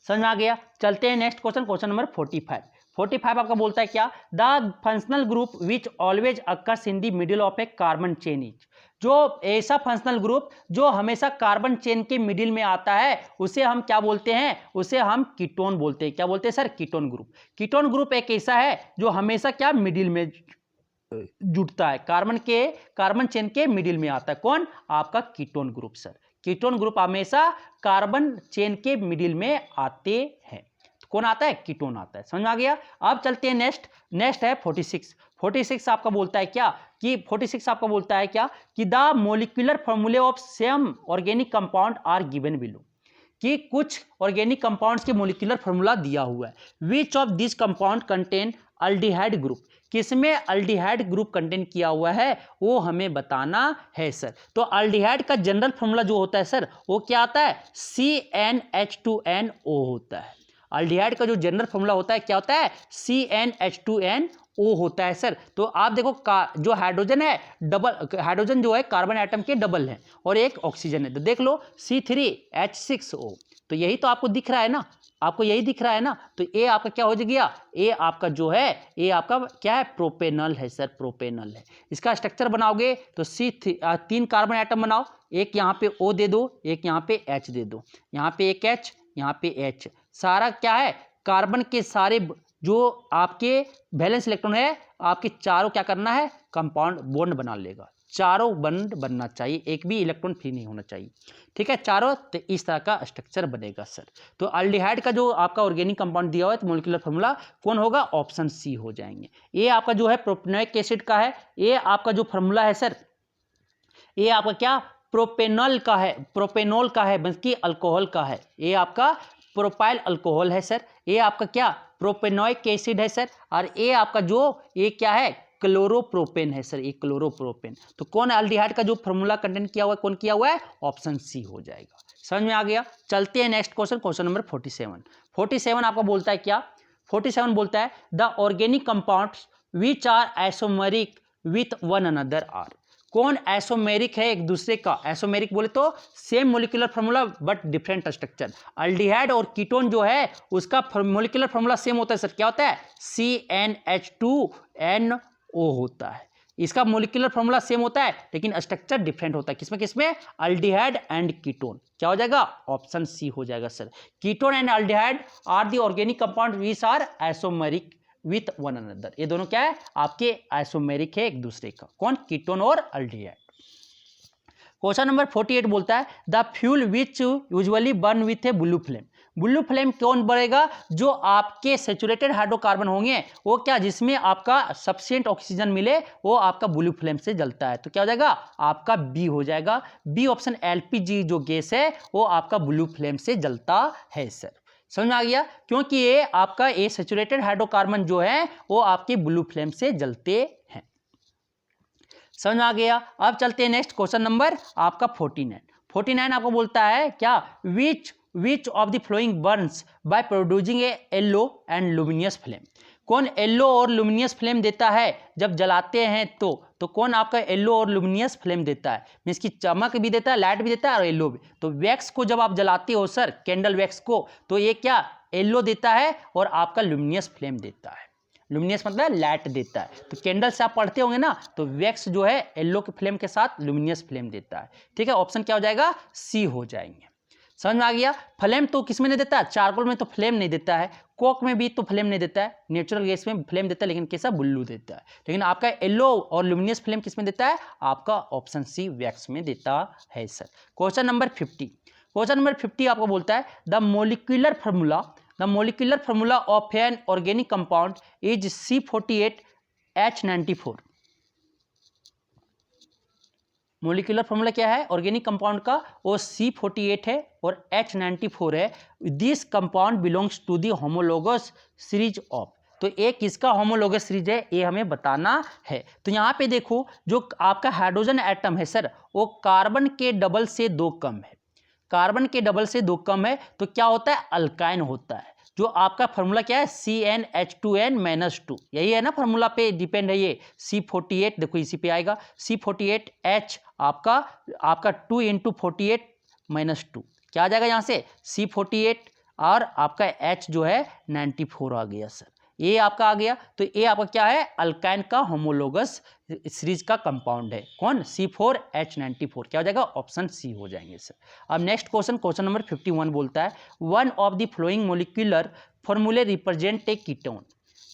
समझ में आ गया। चलते हैं नेक्स्ट क्वेश्चन, क्वेश्चन नंबर 45। 45 आपका बोलता है क्या, the functional group which always occurs in the middle of A carbon chain is, जो ऐसा फंक्शनल ग्रुप जो हमेशा कार्बन चेन के मिडिल में आता है उसे हम क्या बोलते हैं, उसे हम कीटोन बोलते हैं। क्या बोलते हैं sir, ketone group. Ketone group एक ऐसा है जो हमेशा क्या मिडिल में जुड़ता है, कार्बन चेन के मिडिल में आता है। कौन, आपका ketone group sir. Ketone group हमेशा कार्बन चेन के मिडिल में आते हैं। कौन आता है, कीटोन आता है। समझ में आ गया। अब चलते हैं नेक्स्ट है 46 आपका बोलता है क्या, कि 46 आपका बोलता है क्या कि the molecular formulae of same organic compound are given below, कि कुछ ऑर्गेनिक कंपाउंड्स के मोलिकुलर फॉर्मूला दिया हुआ है। Which of this compound contain aldehyde group, किसमें अल्डिहाइड ग्रुप कंटेन किया हुआ है वो हमें बताना है सर। तो अल्डिहाइड का जनरल फॉर्मूला जो होता है सर वो क्या आता है, CnH2nO होता है। अल्डिहाइड का जो जनरल फॉर्मूला होता है क्या होता है, CnH2nO होता है सर। तो आप देखो जो हाइड्रोजन है, डबल हाइड्रोजन जो है कार्बन एटम के डबल है और एक ऑक्सीजन है, तो देख लो C3H6O, तो यही तो आपको दिख रहा है ना, आपको यही दिख रहा है ना। तो ए आपका क्या हो गया, ए आपका जो है, ए आपका क्या है, प्रोपेनल है सर, प्रोपेनल है। इसका स्ट्रक्चर बनाओगे तो तीन कार्बन एटम बनाओ, एक यहाँ पे O दे दो, एक यहाँ पे H दे दो, यहाँ पे एक H, यहाँ पे H, सारा क्या है, कार्बन के सारे जो आपके वैलेंस इलेक्ट्रॉन है आपके चारों क्या करना है, कंपाउंड बॉन्ड बना लेगा। चारों बॉन्ड बनना चाहिए, एक भी इलेक्ट्रॉन फ्री नहीं होना चाहिए, ठीक है, चारों। तो इस तरह का स्ट्रक्चर बनेगा सर। तो अल्डिहाइड का जो आपका ऑर्गेनिक कंपाउंड दिया हुआ है तो मोलिकुलर फॉर्मूला कौन होगा, ऑप्शन सी हो जाएंगे। ये आपका जो है प्रोपेनोइक एसिड का है, ये आपका जो फॉर्मूला है सर, ये आपका क्या प्रोपेनॉल का है, प्रोपेनॉल का है, बल्कि अल्कोहल का है। ये आपका प्रोपाइल अल्कोहल है सर। ये आपका क्या प्रोपेनोइक एसिड है सर। और ये आपका जो ये क्या है, क्लोरोप्रोपेन है सर, ये क्लोरोप्रोपेन। तो कौन अल्डिहाइड का जो फॉर्मूला कंटेंट किया हुआ है, कौन किया हुआ है, ऑप्शन सी हो जाएगा। समझ में आ गया। चलते हैं नेक्स्ट क्वेश्चन, क्वेश्चन नंबर 47 आपका बोलता है क्या, 47 बोलता है the organic compounds which are isomeric with one another are, कौन आइसोमेरिक है एक दूसरे का। आइसोमेरिक बोले तो same molecular formula but different structure. Aldehyde और कीटोन जो है उसका मोलिकुलर फॉर्मूला सेम होता है सर, क्या होता है, CnH2nO होता है। इसका मोलिकुलर फॉर्मूला सेम होता है लेकिन स्ट्रक्चर डिफरेंट होता है। किसमें किसमें, अल्डिहाइड एंड कीटोन। क्या हो जाएगा, ऑप्शन सी हो जाएगा sir. Ketone and aldehyde are the organic compound which are isomeric with one another. ये दोनों क्या है, आपके आइसोमेरिक है एक दूसरे का। कौन, कीटोन और अल्डिहाइड। क्वेश्चन नंबर 48 बोलता है the fuel which usually burn with A blue flame. Blue flame कौन बढ़ेगा, जो आपके सेचुरेटेड हाइड्रोकार्बन होंगे वो क्या, जिसमें आपका सफिशिएंट ऑक्सीजन मिले वो आपका ब्लू फ्लेम से जलता है। तो क्या हो जाएगा, आपका बी हो जाएगा। बी ऑप्शन, LPG जो गैस है वो आपका ब्लू फ्लेम से जलता है सर। समझ में आ गया, क्योंकि ये आपका ए सेचुरेटेड हाइड्रोकार्बन जो है वो आपके ब्लू फ्लेम से जलते हैं। समझ में आ गया। अब चलते हैं नेक्स्ट क्वेश्चन नंबर आपका 49 आपको बोलता है क्या, which of the flowing Burns by producing A yellow and luminous flame. कौन येलो और लुमिनियस फ्लेम देता है जब जलाते हैं तो कौन आपका येलो और लुमिनियस फ्लेम देता है, मीन्स की चमक भी देता है, लाइट भी देता है और येलो भी। तो वैक्स को जब आप जलाते हो सर, कैंडल वैक्स को, तो ये क्या येलो देता है और आपका लुमिनियस फ्लेम देता है। लुमिनियस मतलब लाइट देता है। तो कैंडल से आप पढ़ते होंगे ना, तो वैक्स जो है येलो के फ्लेम के साथ लुमिनियस फ्लेम देता है। ठीक है, ऑप्शन क्या हो जाएगा, सी हो जाएंगे। समझ में आ गया। फ्लेम तो किसमें नहीं देता है, चारकोल में तो फ्लेम नहीं देता है, कोक में भी तो फ्लेम नहीं देता है, नेचुरल गैस में फ्लेम देता है लेकिन कैसा, ब्लू देता है। लेकिन आपका येलो और लुमिनियस फ्लेम किसमें देता है, आपका ऑप्शन सी वैक्स में देता है सर। क्वेश्चन नंबर 50 आपको बोलता है the molecular formula of an organic compound is C48H94। Molecular formula क्या है ऑर्गेनिक कंपाउंड का, वो C48 है और H94 है। This compound belongs to the homologous series of. तो एक किसका होमोलोगस सीरीज है ये हमें बताना है। तो यहाँ पे देखो जो आपका हाइड्रोजन एटम है सर वो कार्बन के डबल से 2 कम है, कार्बन के डबल से 2 कम है, तो क्या होता है, अल्काइन होता है। जो आपका फार्मूला क्या है, CnH2n-2, यही है ना फार्मूला पे डिपेंड है ये। C48 देखो इसी पे आएगा, C48H आपका 2 × 48 - 2 क्या आ जाएगा यहाँ से, C48 और आपका H जो है 94 आ गया सर। ए आपका आ गया, तो ए आपका क्या है, अल्काइन का होमोलोगस सीरीज का कंपाउंड है, कौन, C4H94, क्या हो जाएगा, ऑप्शन सी हो जाएंगे सर। अब नेक्स्ट क्वेश्चन नंबर 51 बोलता है one of the following molecular फॉर्मूले रिप्रेजेंट ए कीटोन,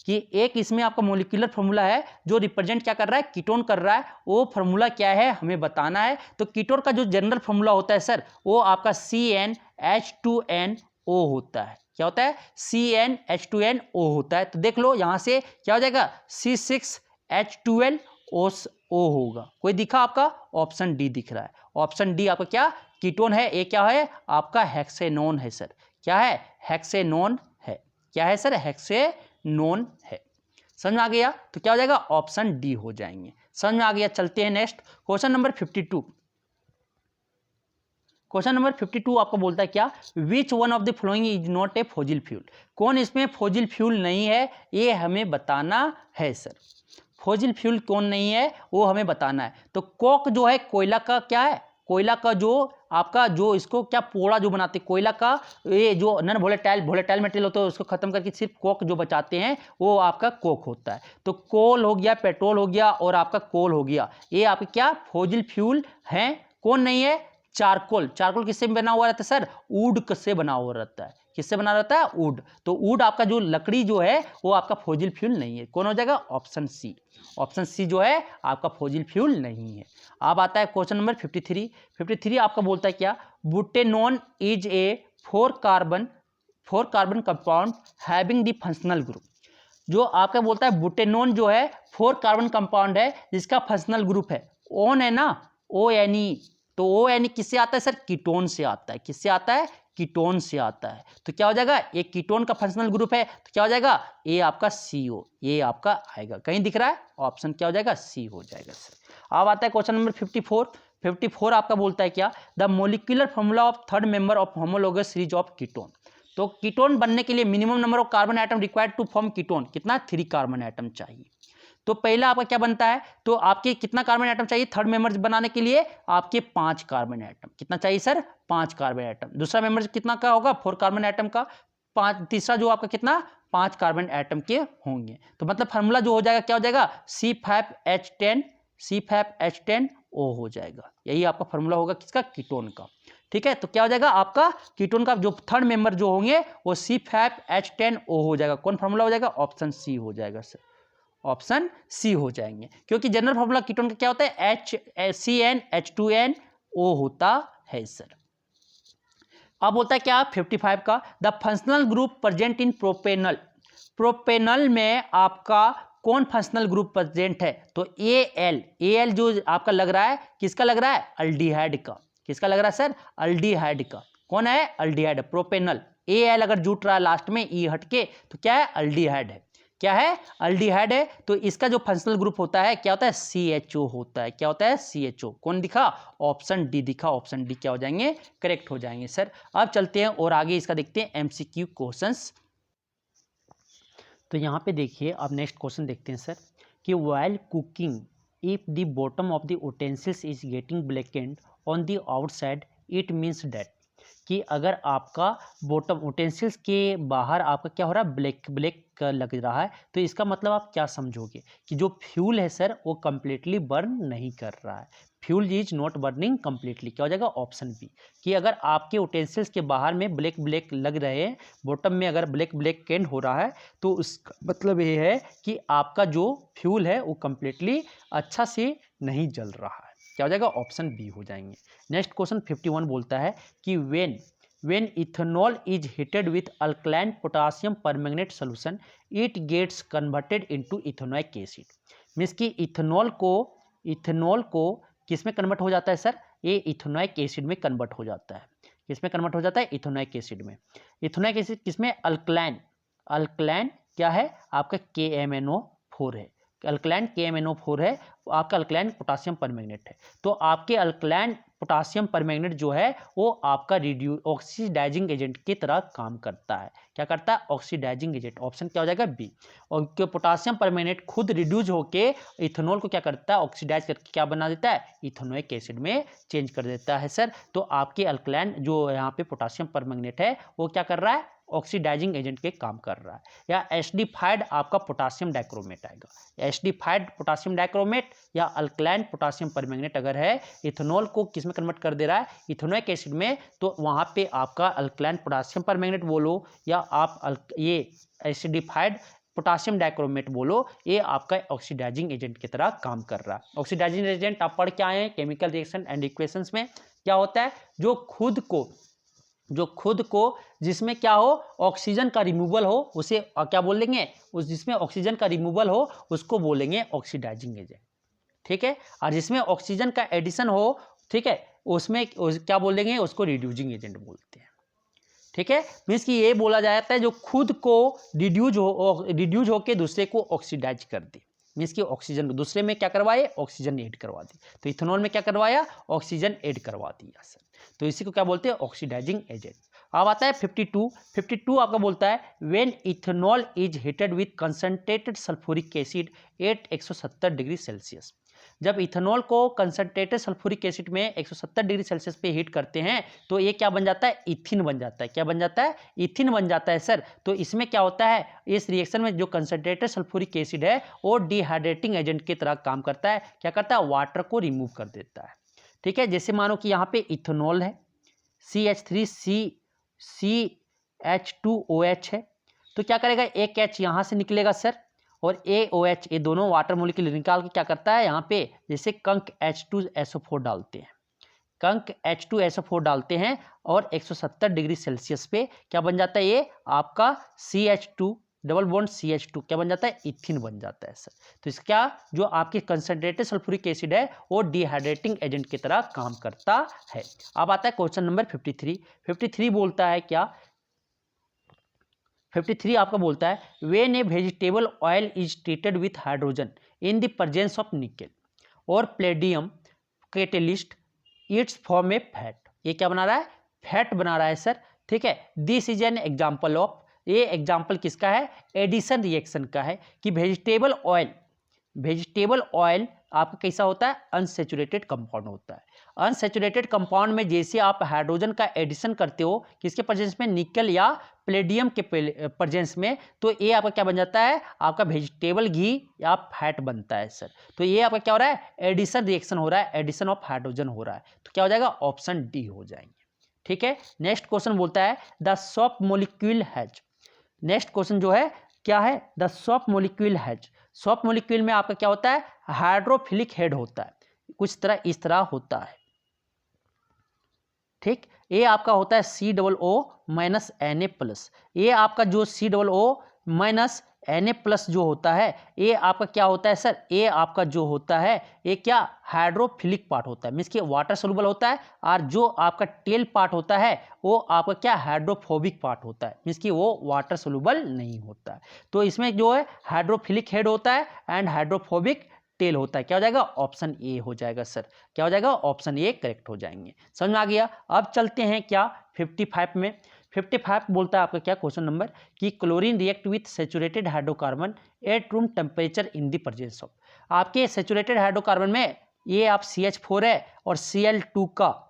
कि एक इसमें आपका मोलिकुलर फार्मूला है जो रिप्रेजेंट क्या कर रहा है, कीटोन कर रहा है, वो फार्मूला क्या है हमें बताना है। तो कीटोन का जो जनरल फार्मूला होता है सर, वो आपका CnH2nO होता है, क्या होता है, CnH2nO होता है। तो देख लो यहां से क्या हो जाएगा, C6H12O होगा। कोई दिखा आपका, ऑप्शन डी दिख रहा है, ऑप्शन डी आपका क्या, कीटोन है, ये क्या है आपका हेक्सेनोन है सर, क्या है, हेक्सेनोन है, क्या है सर, हेक्सेनोन है। समझ में आ गया, तो क्या हो जाएगा, ऑप्शन डी हो जाएंगे। समझ में आ गया, चलते हैं next question number 52। Question number 52 आपको बोलता है क्या, which one of the following is not a fossil fuel, कौन इसमें फॉसिल फ्यूल नहीं है, ये हमें बताना है सर। फॉसिल फ्यूल कौन नहीं है वो हमें बताना है। तो कोक जो है कोयला का, क्या है, कोयला का जो आपका जो इसको क्या पोड़ा जो बनाते हैं कोयला का, ये जो नॉन वोलेटाइल मटेरियल होता है उसको खत्म करके सिर्फ कोक जो बचाते हैं वो आपका कोक होता है। तो कोल हो गया, पेट्रोल हो गया और आपका कोल हो गया, ये आपके क्या फॉसिल फ्यूल हैं। कौन नहीं है, चारकोल। चारकोल किससे बना हुआ रहता है सर, वुड से बना हुआ रहता है, किससे बना रहता है, वुड। तो वुड आपका जो लकड़ी जो है वो आपका फॉसिल फ्यूल नहीं है। कौन हो जाएगा, ऑप्शन सी, ऑप्शन सी जो है आपका फॉसिल फ्यूल नहीं है। अब आता है क्वेश्चन नंबर 53 आपका बोलता है क्या, butanone is a four carbon compound having the functional group, जो आपका बोलता है बुटेनोन जो है 4 कार्बन कंपाउंड है जिसका फंक्शनल ग्रुप है ओन है ना, ONE। तो ONE किससे आता है सर, कीटोन से आता है, किससे आता है, कीटोन से आता है। तो क्या हो जाएगा, एक कीटोन का फंक्शनल ग्रुप है, तो क्या हो जाएगा, ये आपका CO, ये आपका आएगा, कहीं दिख रहा है, ऑप्शन क्या हो जाएगा, सी हो जाएगा सर। अब आता है क्वेश्चन नंबर 54 आपका बोलता है क्या, the molecular formula of third member of homologous series of ketone. तो कीटोन बनने के लिए minimum number of carbon atom required to form ketone, कितना, 3 कार्बन एटम चाहिए। तो पहला आपका क्या बनता है, तो आपके कितना कार्बन एटम चाहिए थर्ड मेंबर बनाने के लिए, आपके 5 कार्बन एटम, कितना चाहिए सर, 5 कार्बन एटम। दूसरा मेंबर कितना का होगा, 4 कार्बन एटम का, 5, तीसरा जो आपका कितना, 5 कार्बन एटम के होंगे। तो मतलब फार्मूला जो हो जाएगा क्या हो जाएगा, C5H10O हो जाएगा। यही आपका फार्मूला होगा किसका, कीटोन का। ठीक है, तो क्या हो जाएगा आपका कीटोन का जो थर्ड मेंबर जो होंगे वो C5H10O हो जाएगा। कौन फार्मूला हो जाएगा, ऑप्शन सी हो जाएगा सर, ऑप्शन सी हो जाएंगे, क्योंकि जनरल फॉर्मूला कीटोन का क्या होता है, CnH2nO होता है सर। अब बोलता है क्या 55 का, the functional group present in propanal, propanal में आपका कौन फंक्शनल ग्रुप प्रेजेंट है, तो Al जो आपका लग रहा है, किसका लग रहा है, अल्डिहाइड का, किसका लग रहा है सर, अल्डिहाइड का। कौन है, अल्डिहाइड, प्रोपेनल। Al अगर जुट रहा है लास्ट में ई हटके तो क्या है, अल्डिहाइड है, क्या है, अल्डिहाइड है। तो इसका जो फंक्शनल ग्रुप होता है क्या होता है, CHO होता है, क्या होता है, CHO। कौन दिखा, ऑप्शन डी दिखा, ऑप्शन डी क्या हो जाएंगे, करेक्ट हो जाएंगे सर। अब चलते हैं और आगे इसका देखते हैं MCQ क्वेश्चंस। तो यहाँ पे देखिए अब नेक्स्ट क्वेश्चन देखते हैं सर, कि while cooking if the bottom of the utensils is getting blackened on the outside it means that, कि अगर आपका बॉटम यूटेंसिल्स के बाहर आपका क्या हो रहा है, ब्लैक लग रहा है, तो इसका मतलब आप क्या समझोगे, कि जो फ्यूल है सर वो कंप्लीटली बर्न नहीं कर रहा है, fuel is not burning completely. क्या हो जाएगा, ऑप्शन बी, कि अगर आपके यूटेंसिल्स के बाहर में ब्लैक लग रहे हैं, बॉटम में अगर ब्लैक कैंड हो रहा है, तो उसका मतलब ये है कि आपका जो फ्यूल है वो कंप्लीटली अच्छा से नहीं जल रहा है। क्या हो जाएगा, ऑप्शन बी हो जाएंगे। नेक्स्ट क्वेश्चन 51 बोलता है कि when ethanol is heated with alkaline potassium permanganate solution it gets converted into ethanoic acid, means कि इथेनॉल को किस में कन्वर्ट हो जाता है सर, ये इथेनोइक एसिड में कन्वर्ट हो जाता है। किस में कन्वर्ट हो जाता है, इथेनोइक एसिड में। इथेनोइक एसिड किसमें, अल्कलाइन क्या है आपका KMNO4 है, अल्कलाइन KMNO4 है, आपका अल्कलाइन पोटासियम परमैंगनेट है। तो आपके अल्कलाइन पोटासियम परमैंगनेट जो है वो आपका ऑक्सीडाइजिंग एजेंट की तरह काम करता है। क्या करता है, ऑक्सीडाइजिंग एजेंट, ऑप्शन क्या हो जाएगा बी। और पोटासियम परमैंगनेट खुद रिड्यूस होके इथेनॉल को क्या करता है, ऑक्सीडाइज करके क्या बना देता है, इथेनोइक एसिड में चेंज कर देता है सर। तो आपके अल्कलाइन जो यहाँ पे पोटासियम परमैंगनेट है वो क्या कर रहा है, ऑक्सीडाइजिंग एजेंट के काम कर रहा है। या एसिडिफाइड आपका पोटासियम डाइक्रोमेट आएगा, एसिडिफाइड पोटासियम डाइक्रोमेट या अल्कलाइन पोटासियम परमैंगनेट अगर है, इथेनॉल को किस में कन्वर्ट कर दे रहा है, इथेनोइक एसिड में, तो वहाँ पे आपका अल्कलाइन पोटासियम परमैंगनेट बोलो या आप ये एसिडिफाइड पोटासियम डाइक्रोमेट बोलो, ये आपका ऑक्सीडाइजिंग एजेंट की तरह काम कर रहा है। ऑक्सीडाइजिंग एजेंट आप पढ़ के आए हैं केमिकल रिएक्शन एंड इक्वेशंस में, क्या होता है, जो खुद को जिसमें क्या हो, ऑक्सीजन का रिमूवल हो, उसे क्या बोलेंगे, उस जिसमें ऑक्सीजन का रिमूवल हो उसको बोलेंगे ऑक्सीडाइजिंग एजेंट, ठीक है। और जिसमें ऑक्सीजन का एडिशन हो, ठीक है, उसमें क्या बोलेंगे, उसको रिड्यूसिंग एजेंट बोलते हैं, ठीक है। मीन्स कि ये बोला जाता है जो खुद को रिड्यूज होके दूसरे को ऑक्सीडाइज कर दे, मीन्स कि ऑक्सीजन दूसरे में क्या करवाए, ऑक्सीजन ऐड करवा दी। तो इथेनॉल में क्या करवाया, ऑक्सीजन ऐड करवा दिया सर, तो इसी को क्या बोलते हैं, ऑक्सीडाइजिंग एजेंट। अब आता है 52 आपका बोलता है when ethanol is heated with concentrated sulphuric acid at 170 degree Celsius. जब इथेनॉल को कंसंट्रेटेड सल्फ्यूरिक एसिड में 170 डिग्री सेल्सियस पे हीट करते हैं तो ये क्या बन जाता है, इथिन बन जाता है। क्या बन जाता है, इथिन बन जाता है सर। तो इसमें क्या होता है, इस रिएक्शन में जो कंसंट्रेटेड सल्फ्यूरिक एसिड है वो डिहाइड्रेटिंग एजेंट की तरह काम करता है। क्या करता है, वाटर को रिमूव कर देता है, ठीक है। जैसे मानो कि यहाँ पे इथेनॉल है, CH3CH2OH है, तो क्या करेगा, एक H यहाँ से निकलेगा सर और AOH, ये दोनों वाटर मोलिक्यूल निकाल के क्या करता है, यहाँ पे जैसे कंक H2SO4 डालते हैं, कंक H2SO4 डालते हैं और 170 डिग्री सेल्सियस पे क्या बन जाता है, ये आपका CH2 डबल बॉन्ड CH2 क्या बन जाता है, इथिन बन जाता है सर। तो इसका जो आपकी कंसंट्रेटेड सल्फ्यूरिक एसिड है वो डिहाइड्रेटिंग एजेंट की तरह काम करता है। अब आता है क्वेश्चन नंबर 53 बोलता है क्या, 53 आपका बोलता है when a vegetable oil is treated with hydrogen in the presence of nickel और palladium catalyst its form a fat. ये क्या बना रहा है, फैट बना रहा है सर, ठीक है। This is an example of, ये एग्जाम्पल किसका है, एडिशन रिएक्शन का है कि वेजिटेबल ऑयल आपका कैसा होता है, अनसैचुरेटेड कंपाउंड होता है। अनसैचुरेटेड कंपाउंड में जैसे आप हाइड्रोजन का एडिशन करते हो किसके प्रेजेंस में, निकल या प्लेडियम के प्रेजेंस में, तो ये आपका क्या बन जाता है, आपका वेजिटेबल घी या फैट बनता है सर। तो ये आपका क्या हो रहा है, एडिशन रिएक्शन हो रहा है, एडिशन ऑफ हाइड्रोजन हो रहा है। तो क्या हो जाएगा, ऑप्शन डी हो जाएंगे, ठीक है। नेक्स्ट क्वेश्चन बोलता है the soft molecule has, next question जो है क्या है, the soft molecule has, soft molecule में आपका क्या होता है, हाइड्रोफिलिक हेड होता है, कुछ तरह इस तरह होता है, ठीक। ये आपका होता है COO- ये आपका जो COO- जो होता है ये आपका क्या होता है सर, ये आपका जो होता है ये क्या हाइड्रोफिलिक पार्ट होता है, मीन्स कि वाटर सोल्यूबल होता है। और जो आपका टेल पार्ट होता है वो आपका क्या हाइड्रोफोबिक पार्ट होता है, मीन्स कि वो वाटर सोल्यूबल नहीं होता है। तो इसमें जो है हाइड्रोफिलिक हेड होता है एंड हाइड्रोफोबिक टेल होता है। क्या हो जाएगा, ऑप्शन ए हो जाएगा सर। क्या हो जाएगा, ऑप्शन ए करेक्ट हो जाएंगे। समझ में आ गया। अब चलते हैं क्या 55 में। 55 बोलता है आपका क्या क्वेश्चन नंबर कि chlorine react with saturated hydrocarbon at room temperature in the presence of, आपके सैचुरेटेड हाइड्रोकार्बन में ये आप CH4 है और Cl2 का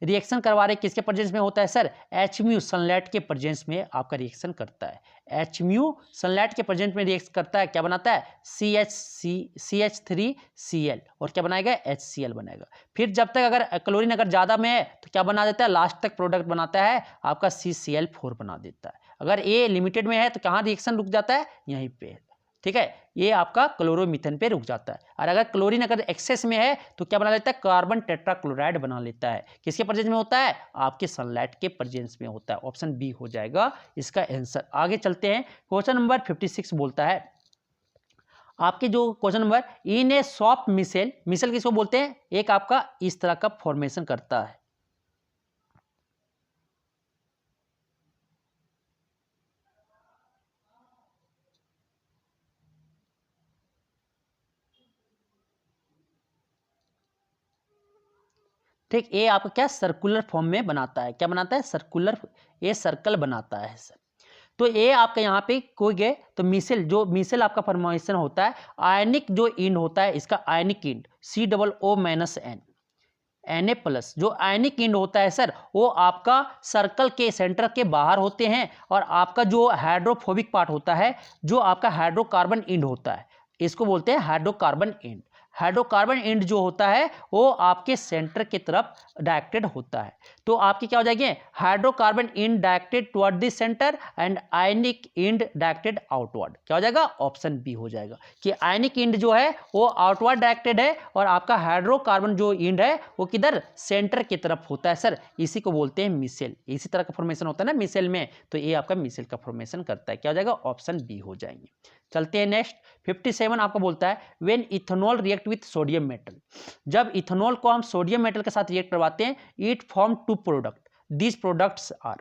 रिएक्शन करवा रहे किसके प्रेजेंस में होता है सर, HMU सनलाइट के प्रेजेंस में आपका रिएक्शन करता है। HMU सनलाइट के प्रेजेंस में रिएक्शन करता है, क्या बनाता है CH3Cl और क्या बनाएगा, HCl बनाएगा। फिर जब तक अगर क्लोरीन अगर ज़्यादा में है तो क्या बना देता है, लास्ट तक प्रोडक्ट बनाता है आपका CCl4 बना देता है। अगर ये लिमिटेड में है तो कहाँ रिएक्शन रुक जाता है, यहीं पे, ठीक है। ये आपका क्लोरोमीथेन पे रुक जाता है। और अगर क्लोरीन अगर एक्सेस में है तो क्या बना लेता है, कार्बन टेट्राक्लोराइड बना लेता है। किसके प्रेजेंस में होता है, आपके सनलाइट के प्रेजेंस में होता है। ऑप्शन बी हो जाएगा इसका आंसर। आगे चलते हैं, क्वेश्चन नंबर 56 बोलता है आपके जो question number in a soap micelle, micelle किसको बोलते हैं, एक आपका इस तरह का फॉर्मेशन करता है, ठीक। ये आपका क्या सर्कुलर फॉर्म में बनाता है, क्या बनाता है, सर्कुलर, ये सर्कल बनाता है सर। तो ये आपका यहाँ पे कोई गए तो मिसेल, जो मिसेल आपका फॉर्मेशन होता है, आयनिक जो इंड होता है इसका आयनिक इंड COO-N, Na प्लस जो आयनिक इंड होता है सर वो आपका सर्कल के सेंटर के बाहर होते हैं, और आपका जो हाइड्रोफोबिक पार्ट होता है जो आपका हाइड्रोकार्बन इंड होता है इसको बोलते हैं हाइड्रोकार्बन इंड। हाइड्रोकार्बन इंड जो होता है वो आपके सेंटर की तरफ डायरेक्टेड होता है। तो आपकी क्या हो जाएगी, hydrocarbon end directed toward the centre and ionic end directed outward. क्या हो जाएगा, ऑप्शन बी हो जाएगा कि आयनिक इंड जो है वो आउटवर्ड डायरेक्टेड है और आपका हाइड्रोकार्बन जो इंड है वो किधर, सेंटर की तरफ होता है सर। इसी को बोलते हैं मिसेल। इसी तरह का फॉर्मेशन होता है ना मिसेल में, तो ये आपका मिसेल का फॉर्मेशन करता है। क्या हो जाएगा, ऑप्शन बी हो जाएंगे। चलते हैं नेक्स्ट 57 आपका बोलता है when ethanol react with sodium metal. जब इथेनॉल को हम सोडियम मेटल के साथ रिएक्ट करवाते हैं it form two product, these products are,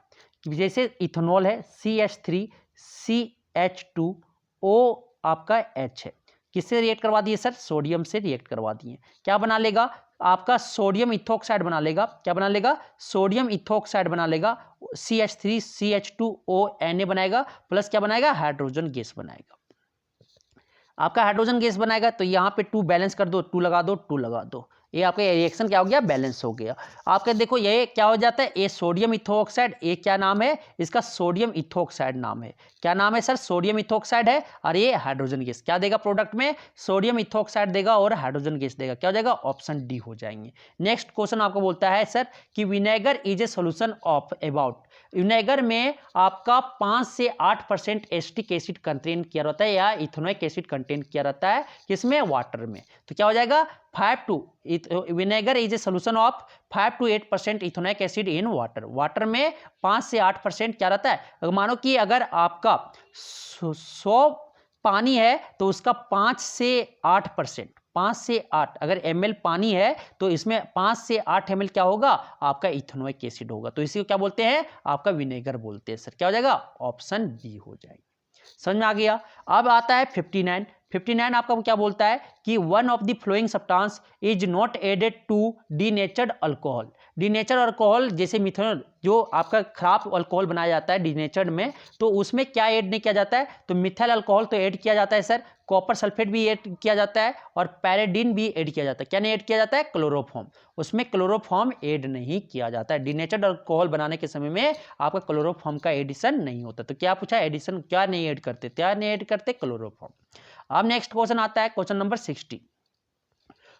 जैसे इथेनॉल है CH3 CH2O आपका H है, किससे रिएक्ट करवा दिए सर, सोडियम से रिएक्ट करवा दिए। क्या बना लेगा, आपका सोडियम इथोक्साइड बना लेगा। क्या बना लेगा, सोडियम इथोक्साइड बना लेगा। CH3 CH2O Na बनाएगा, प्लस क्या बनाएगा, हाइड्रोजन गैस बनाएगा। आपका हाइड्रोजन गैस बनाएगा तो यहाँ पे 2 बैलेंस कर दो, 2 लगा दो, 2 लगा दो, ये आपका रिएक्शन क्या हो गया, बैलेंस हो गया। आपका देखो ये क्या हो जाता है, ये सोडियम इथोक्साइड, ये क्या नाम है इसका, सोडियम इथोक्साइड नाम है। क्या नाम है सर, सोडियम इथोक्साइड है, और ये हाइड्रोजन गैस क्या देगा प्रोडक्ट में, सोडियम इथोक्साइड देगा और हाइड्रोजन गैस देगा। क्या हो जाएगा, ऑप्शन डी हो जाएंगे। नेक्स्ट क्वेश्चन आपको बोलता है सर कि vinegar is a solution of about, vinegar में आपका 5 से 8% एसिटिक एसिड कंटेन किया रहता है या इथेनोइक एसिड कंटेन किया रहता है, किसमें, वाटर में। तो क्या हो जाएगा, 5 to vinegar is a solution of 5 to 8% ethanoic acid in water. Water में 5 से 8% क्या रहता है, मानो कि अगर आपका 100 पानी है तो उसका 5 से 8%, 5 से 8 अगर ml पानी है तो इसमें 5 से 8 ml क्या होगा, आपका इथेनोइक एसिड होगा। तो इसी को क्या बोलते हैं, आपका विनेगर बोलते हैं सर। क्या हो जाएगा, ऑप्शन बी हो जाएगा। समझ में आ गया। अब आता है 59 आपका क्या बोलता है कि one of the following substance is not added to denatured alcohol. Denatured alcohol जैसे मिथेनॉल जो आपका खराब अल्कोहल बनाया जाता है डीनेचर्ड में, तो उसमें क्या ऐड नहीं किया जाता है, तो मिथाइल अल्कोहल तो ऐड किया जाता है सर, कॉपर सल्फेट भी ऐड किया जाता है और पैराडिन भी ऐड किया जाता है। क्या नहीं ऐड किया जाता है, क्लोरोफॉर्म। उसमें क्लोरोफॉर्म ऐड नहीं किया जाता है। डीनेचर्ड अल्कोहल बनाने के समय में आपका क्लोरोफॉर्म का एडिशन नहीं होता। तो क्या पूछा, एडिशन क्या नहीं ऐड करते, क्या नहीं ऐड करते, क्लोरोफॉर्म। अब नेक्स्ट क्वेश्चन आता है क्वेश्चन नंबर 60।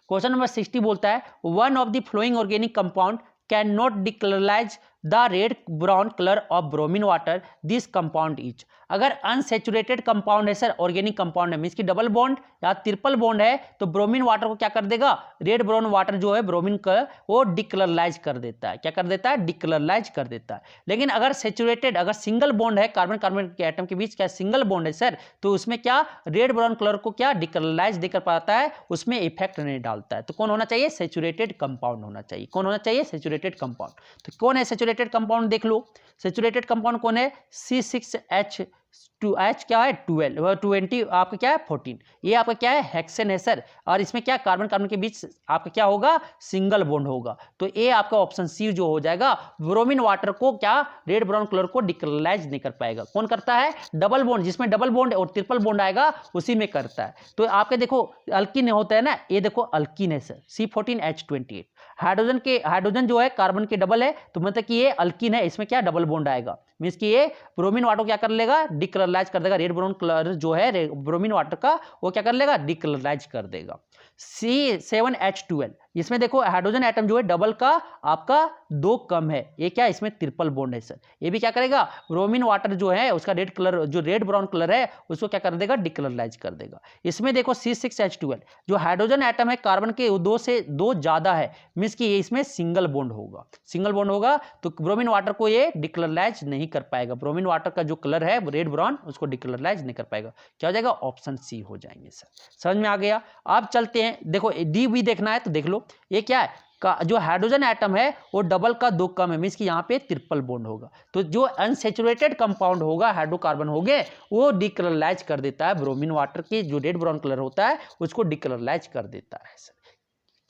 क्वेश्चन नंबर 60 बोलता है one of the following organic compound can not decolourise the red brown colour of bromine water, this compound is. अगर अनसेचुरेटेड कंपाउंड है सर, ऑर्गेनिक कंपाउंड है, means की double bond या triple bond है, तो bromine water को क्या कर देगा, रेड ब्राउन वाटर जो है ब्रोमीन का वो डिक्लरलाइज कर देता है। क्या कर देता है, डिक्लरलाइज कर देता है। लेकिन अगर सेचुरेटेड, अगर सिंगल बॉन्ड है, कार्बन कार्बन के एटम के बीच क्या सिंगल बॉन्ड है सर, तो उसमें क्या रेड ब्राउन कलर को क्या डिक्लरलाइज देकर पाता है, उसमें इफेक्ट नहीं डालता है। तो कौन होना चाहिए, सेचुरेटेड कंपाउंड होना चाहिए। कौन होना चाहिए, सेचुरेटेड कंपाउंड। तो कौन है सेचुरेटेड कंपाउंड, देख लो सेचुरेटेड कंपाउंड कौन है, C6H2H क्या है 12 20 आपका क्या है 14, ये आपका क्या है हेक्सेन है सर, और इसमें क्या कार्बन कार्बन के बीच आपका क्या होगा, सिंगल बॉन्ड होगा। तो ये आपका ऑप्शन सी जो हो जाएगा, ब्रोमीन वाटर को क्या रेड ब्राउन कलर को डिक्लरलाइज नहीं कर पाएगा। कौन करता है, डबल बॉन्ड, जिसमें डबल बॉन्ड और ट्रिपल बॉन्ड आएगा उसी में करता है। तो आपके देखो अल्किन होता है ना, ये देखो अल्किन है सर C14H28, हाइड्रोजन जो है कार्बन के डबल है, तो मतलब कि ये अल्किन है, इसमें क्या डबल बॉन्ड आएगा, मींस कि ये ब्रोमीन वाटर क्या कर लेगा, डिक्लरलाइज कर देगा। रेड ब्राउन कलर जो है ब्रोमीन वाटर का वो क्या कर लेगा, डिक्लरलाइज कर देगा। C7H12 इसमें देखो हाइड्रोजन एटम जो है डबल का आपका 2 कम है, ये क्या इसमें ट्रिपल बॉन्ड है सर, ये भी क्या करेगा, ब्रोमीन वाटर जो है उसका रेड कलर जो रेड ब्राउन कलर है उसको क्या कर देगा, डिक्लरलाइज कर देगा। इसमें देखो C6H12 जो हाइड्रोजन एटम है कार्बन के 2 से 2 ज्यादा है, मींस कि इसमें सिंगल बॉन्ड होगा, सिंगल बॉन्ड होगा तो ब्रोमीन वाटर को ये डिक्लरलाइज नहीं कर पाएगा। ब्रोमीन वाटर का जो कलर है रेड ब्राउन उसको डिक्लरलाइज नहीं कर पाएगा। क्या हो जाएगा, ऑप्शन सी हो जाएंगे सर। समझ में आ गया। अब चलते हैं, देखो डी भी देखना है तो देख लो, ये क्या है का जो हाइड्रोजन एटम है वो डबल का 2 कम है, मींस कि यहाँ पे ट्रिपल बॉन्ड होगा। तो जो अनसेचुरेटेड कंपाउंड होगा हाइड्रोकार्बन हो गए वो डिक्लरलाइज कर देता है, ब्रोमीन वाटर की जो रेड ब्राउन कलर होता है उसको डिक्लरलाइज कर देता है सर।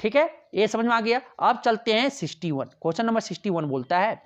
ठीक है, ये समझ में आ गया। अब चलते हैं 61, क्वेश्चन नंबर 61 बोलता है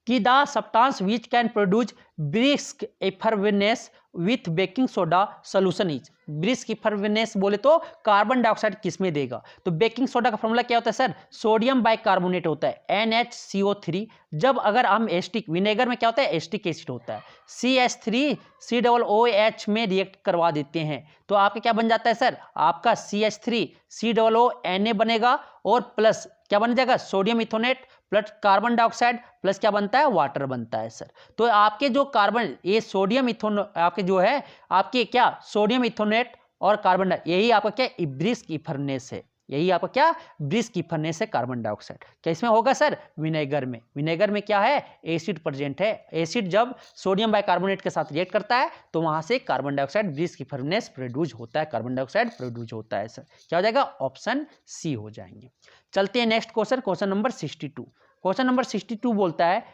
कि the substance which can produce brisk effervescence with baking soda solution is. Brisk effervescence बोले तो कार्बन डाइऑक्साइड किस में देगा, तो बेकिंग सोडा का फॉर्मूला क्या होता है सर, सोडियम बाइकार्बोनेट होता है NaCO3। जब अगर हम एस्टिक विनेगर में क्या होता है, एस्टिक एसिड होता है, CH3COOH में रिएक्ट करवा देते हैं तो आपका क्या बन जाता है सर, आपका CH3COONA बनेगा और प्लस क्या बन जाएगा, sodium ethanoate plus carbon dioxide plus क्या बनता है, वाटर बनता है सर। तो आपके जो कार्बन ये सोडियम इथोन आपके जो है आपके क्या सोडियम इथोनेट और कार्बन यही आपका क्या ब्रिस्क इफरनेस है, यही आपका क्या ब्रिस्क इफरनेस है कार्बन डाइऑक्साइड। क्या इसमें होगा सर, विनेगर में। विनेगर में क्या है, एसिड प्रेजेंट है। एसिड जब सोडियम बाइकार्बोनेट के साथ रिएक्ट करता है तो वहां से कार्बन डाइऑक्साइड ब्रिस्क इफरनेस प्रोड्यूस होता है, कार्बन डाइऑक्साइड प्रोड्यूस होता है सर। क्या हो जाएगा, ऑप्शन सी हो जाएंगे। चलते हैं next question, question number 62। Question number 62 बोलता है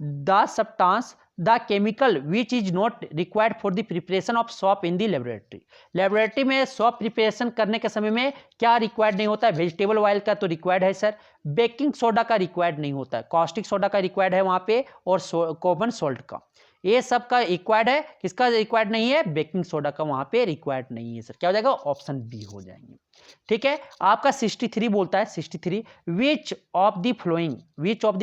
the substance the chemical which is not required for the preparation of soap in the laboratory. Laboratory में सोप प्रिपरेशन करने के समय में क्या रिक्वायर्ड नहीं होता है, वेजिटेबल ऑयल का तो रिक्वायर्ड है सर, बेकिंग सोडा का रिक्वायर्ड नहीं होता है, कॉस्टिक सोडा का रिक्वायर्ड है वहां पे और कॉमन सॉल्ट का, ये सब का रिक्वायर्ड है, किसका रिक्वायर्ड नहीं है, बेकिंग सोडा का वहां पे रिक्वायर्ड नहीं है सर। क्या हो जाएगा, ऑप्शन बी हो जाएंगे। ठीक है, आपका 63 बोलता है 63 which of the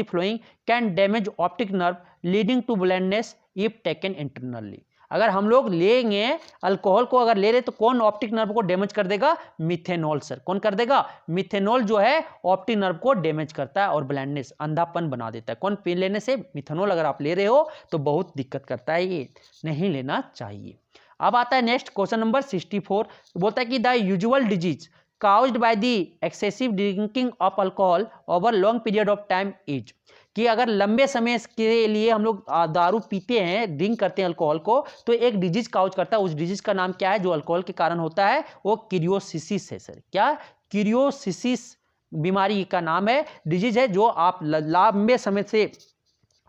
following can damage optic nerve leading to blindness if taken internally. अगर हम लोग लेंगे अल्कोहल को अगर ले रहे तो कौन ऑप्टिक नर्व को डैमेज कर देगा, मिथेनॉल सर। कौन कर देगा, मिथेनॉल जो है ऑप्टिक नर्व को डैमेज करता है और ब्लाइंडनेस अंधापन बना देता है। कौन पी लेने से, मिथेनॉल अगर आप ले रहे हो तो बहुत दिक्कत करता है, ये नहीं लेना चाहिए। अब आता है नेक्स्ट क्वेश्चन नंबर 64, बोलता है कि the usual disease caused by the excessive drinking of alcohol over long period of time is, कि अगर लंबे समय के लिए हम लोग दारू पीते हैं, ड्रिंक करते हैं अल्कोहल को, तो एक डिजीज काउज करता है। उस डिजीज का नाम क्या है जो अल्कोहल के कारण होता है, वो क्यूरियोसिस है सर। क्या, क्यूरियोसिस बीमारी का नाम है, डिजीज है जो आप लंबे समय से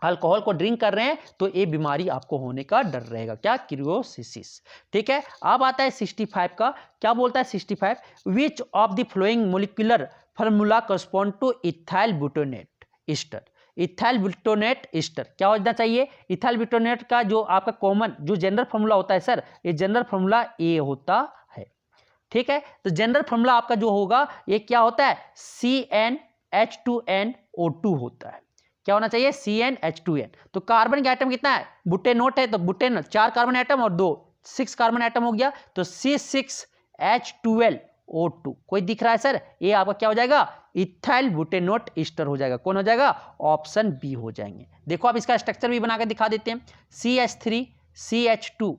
अल्कोहल को ड्रिंक कर रहे हैं तो ये बीमारी आपको होने का डर रहेगा, क्या, क्यूरियोसिस। ठीक है, अब आता है 65 का, क्या बोलता है 65, which of the following molecular formula correspond to ethyl butanoate ester. Ethyl butanoate ester क्या होना चाहिए, इथाइल ब्यूटानेट का जो आपका कॉमन जो जनरल फार्मूला होता है सर, ये जनरल फार्मूला ए होता है। ठीक है, तो जनरल फार्मूला आपका जो होगा ये क्या होता है, CnH2nO2 होता है। क्या होना चाहिए, CnH2n। तो कार्बन का एटम कितना है, बुटेनोट है तो बुटेन 4 कार्बन एटम और 2 6 कार्बन एटम हो गया, तो C6H12O2 कोई दिख रहा है सर, ये आपका क्या हो जाएगा, इथाइल बुटेनोट ईस्टर हो जाएगा। कौन हो जाएगा, ऑप्शन बी हो जाएंगे। देखो आप इसका स्ट्रक्चर भी बना के दिखा देते हैं, CH3CH2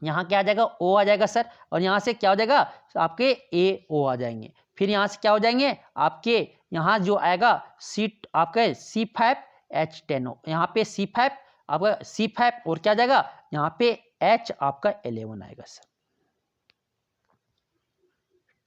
यहाँ क्या आ जाएगा, O आ जाएगा सर, और यहाँ से क्या हो जाएगा आपके AO आ जाएंगे। फिर यहाँ से क्या हो जाएंगे आपके, यहाँ जो आएगा सीट आपका C5H10O, यहाँ पे C5 आपका C5 और क्या जाएगा यहाँ पे H आपका 11 आएगा सर।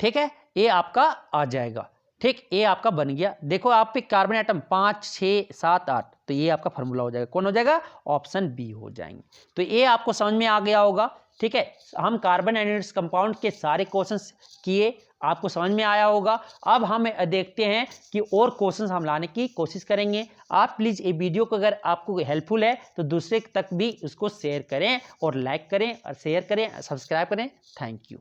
ठीक है, ये आपका आ जाएगा। ठीक, ये आपका बन गया। देखो आप पे कार्बन एटम 5 6 7 8, तो ये आपका फॉर्मूला हो जाएगा। कौन हो जाएगा, ऑप्शन बी हो जाएंगे। तो ये आपको समझ में आ गया होगा। ठीक है, हम कार्बन एनालिसिस कंपाउंड के सारे क्वेश्चंस किए, आपको समझ में आया होगा। अब हम देखते हैं कि और क्वेश्चंस हम लाने की कोशिश करेंगे। आप प्लीज़ ये वीडियो को अगर आपको हेल्पफुल है तो दूसरे तक भी उसको शेयर करें और लाइक करें और शेयर करें, सब्सक्राइब करें। Thank you.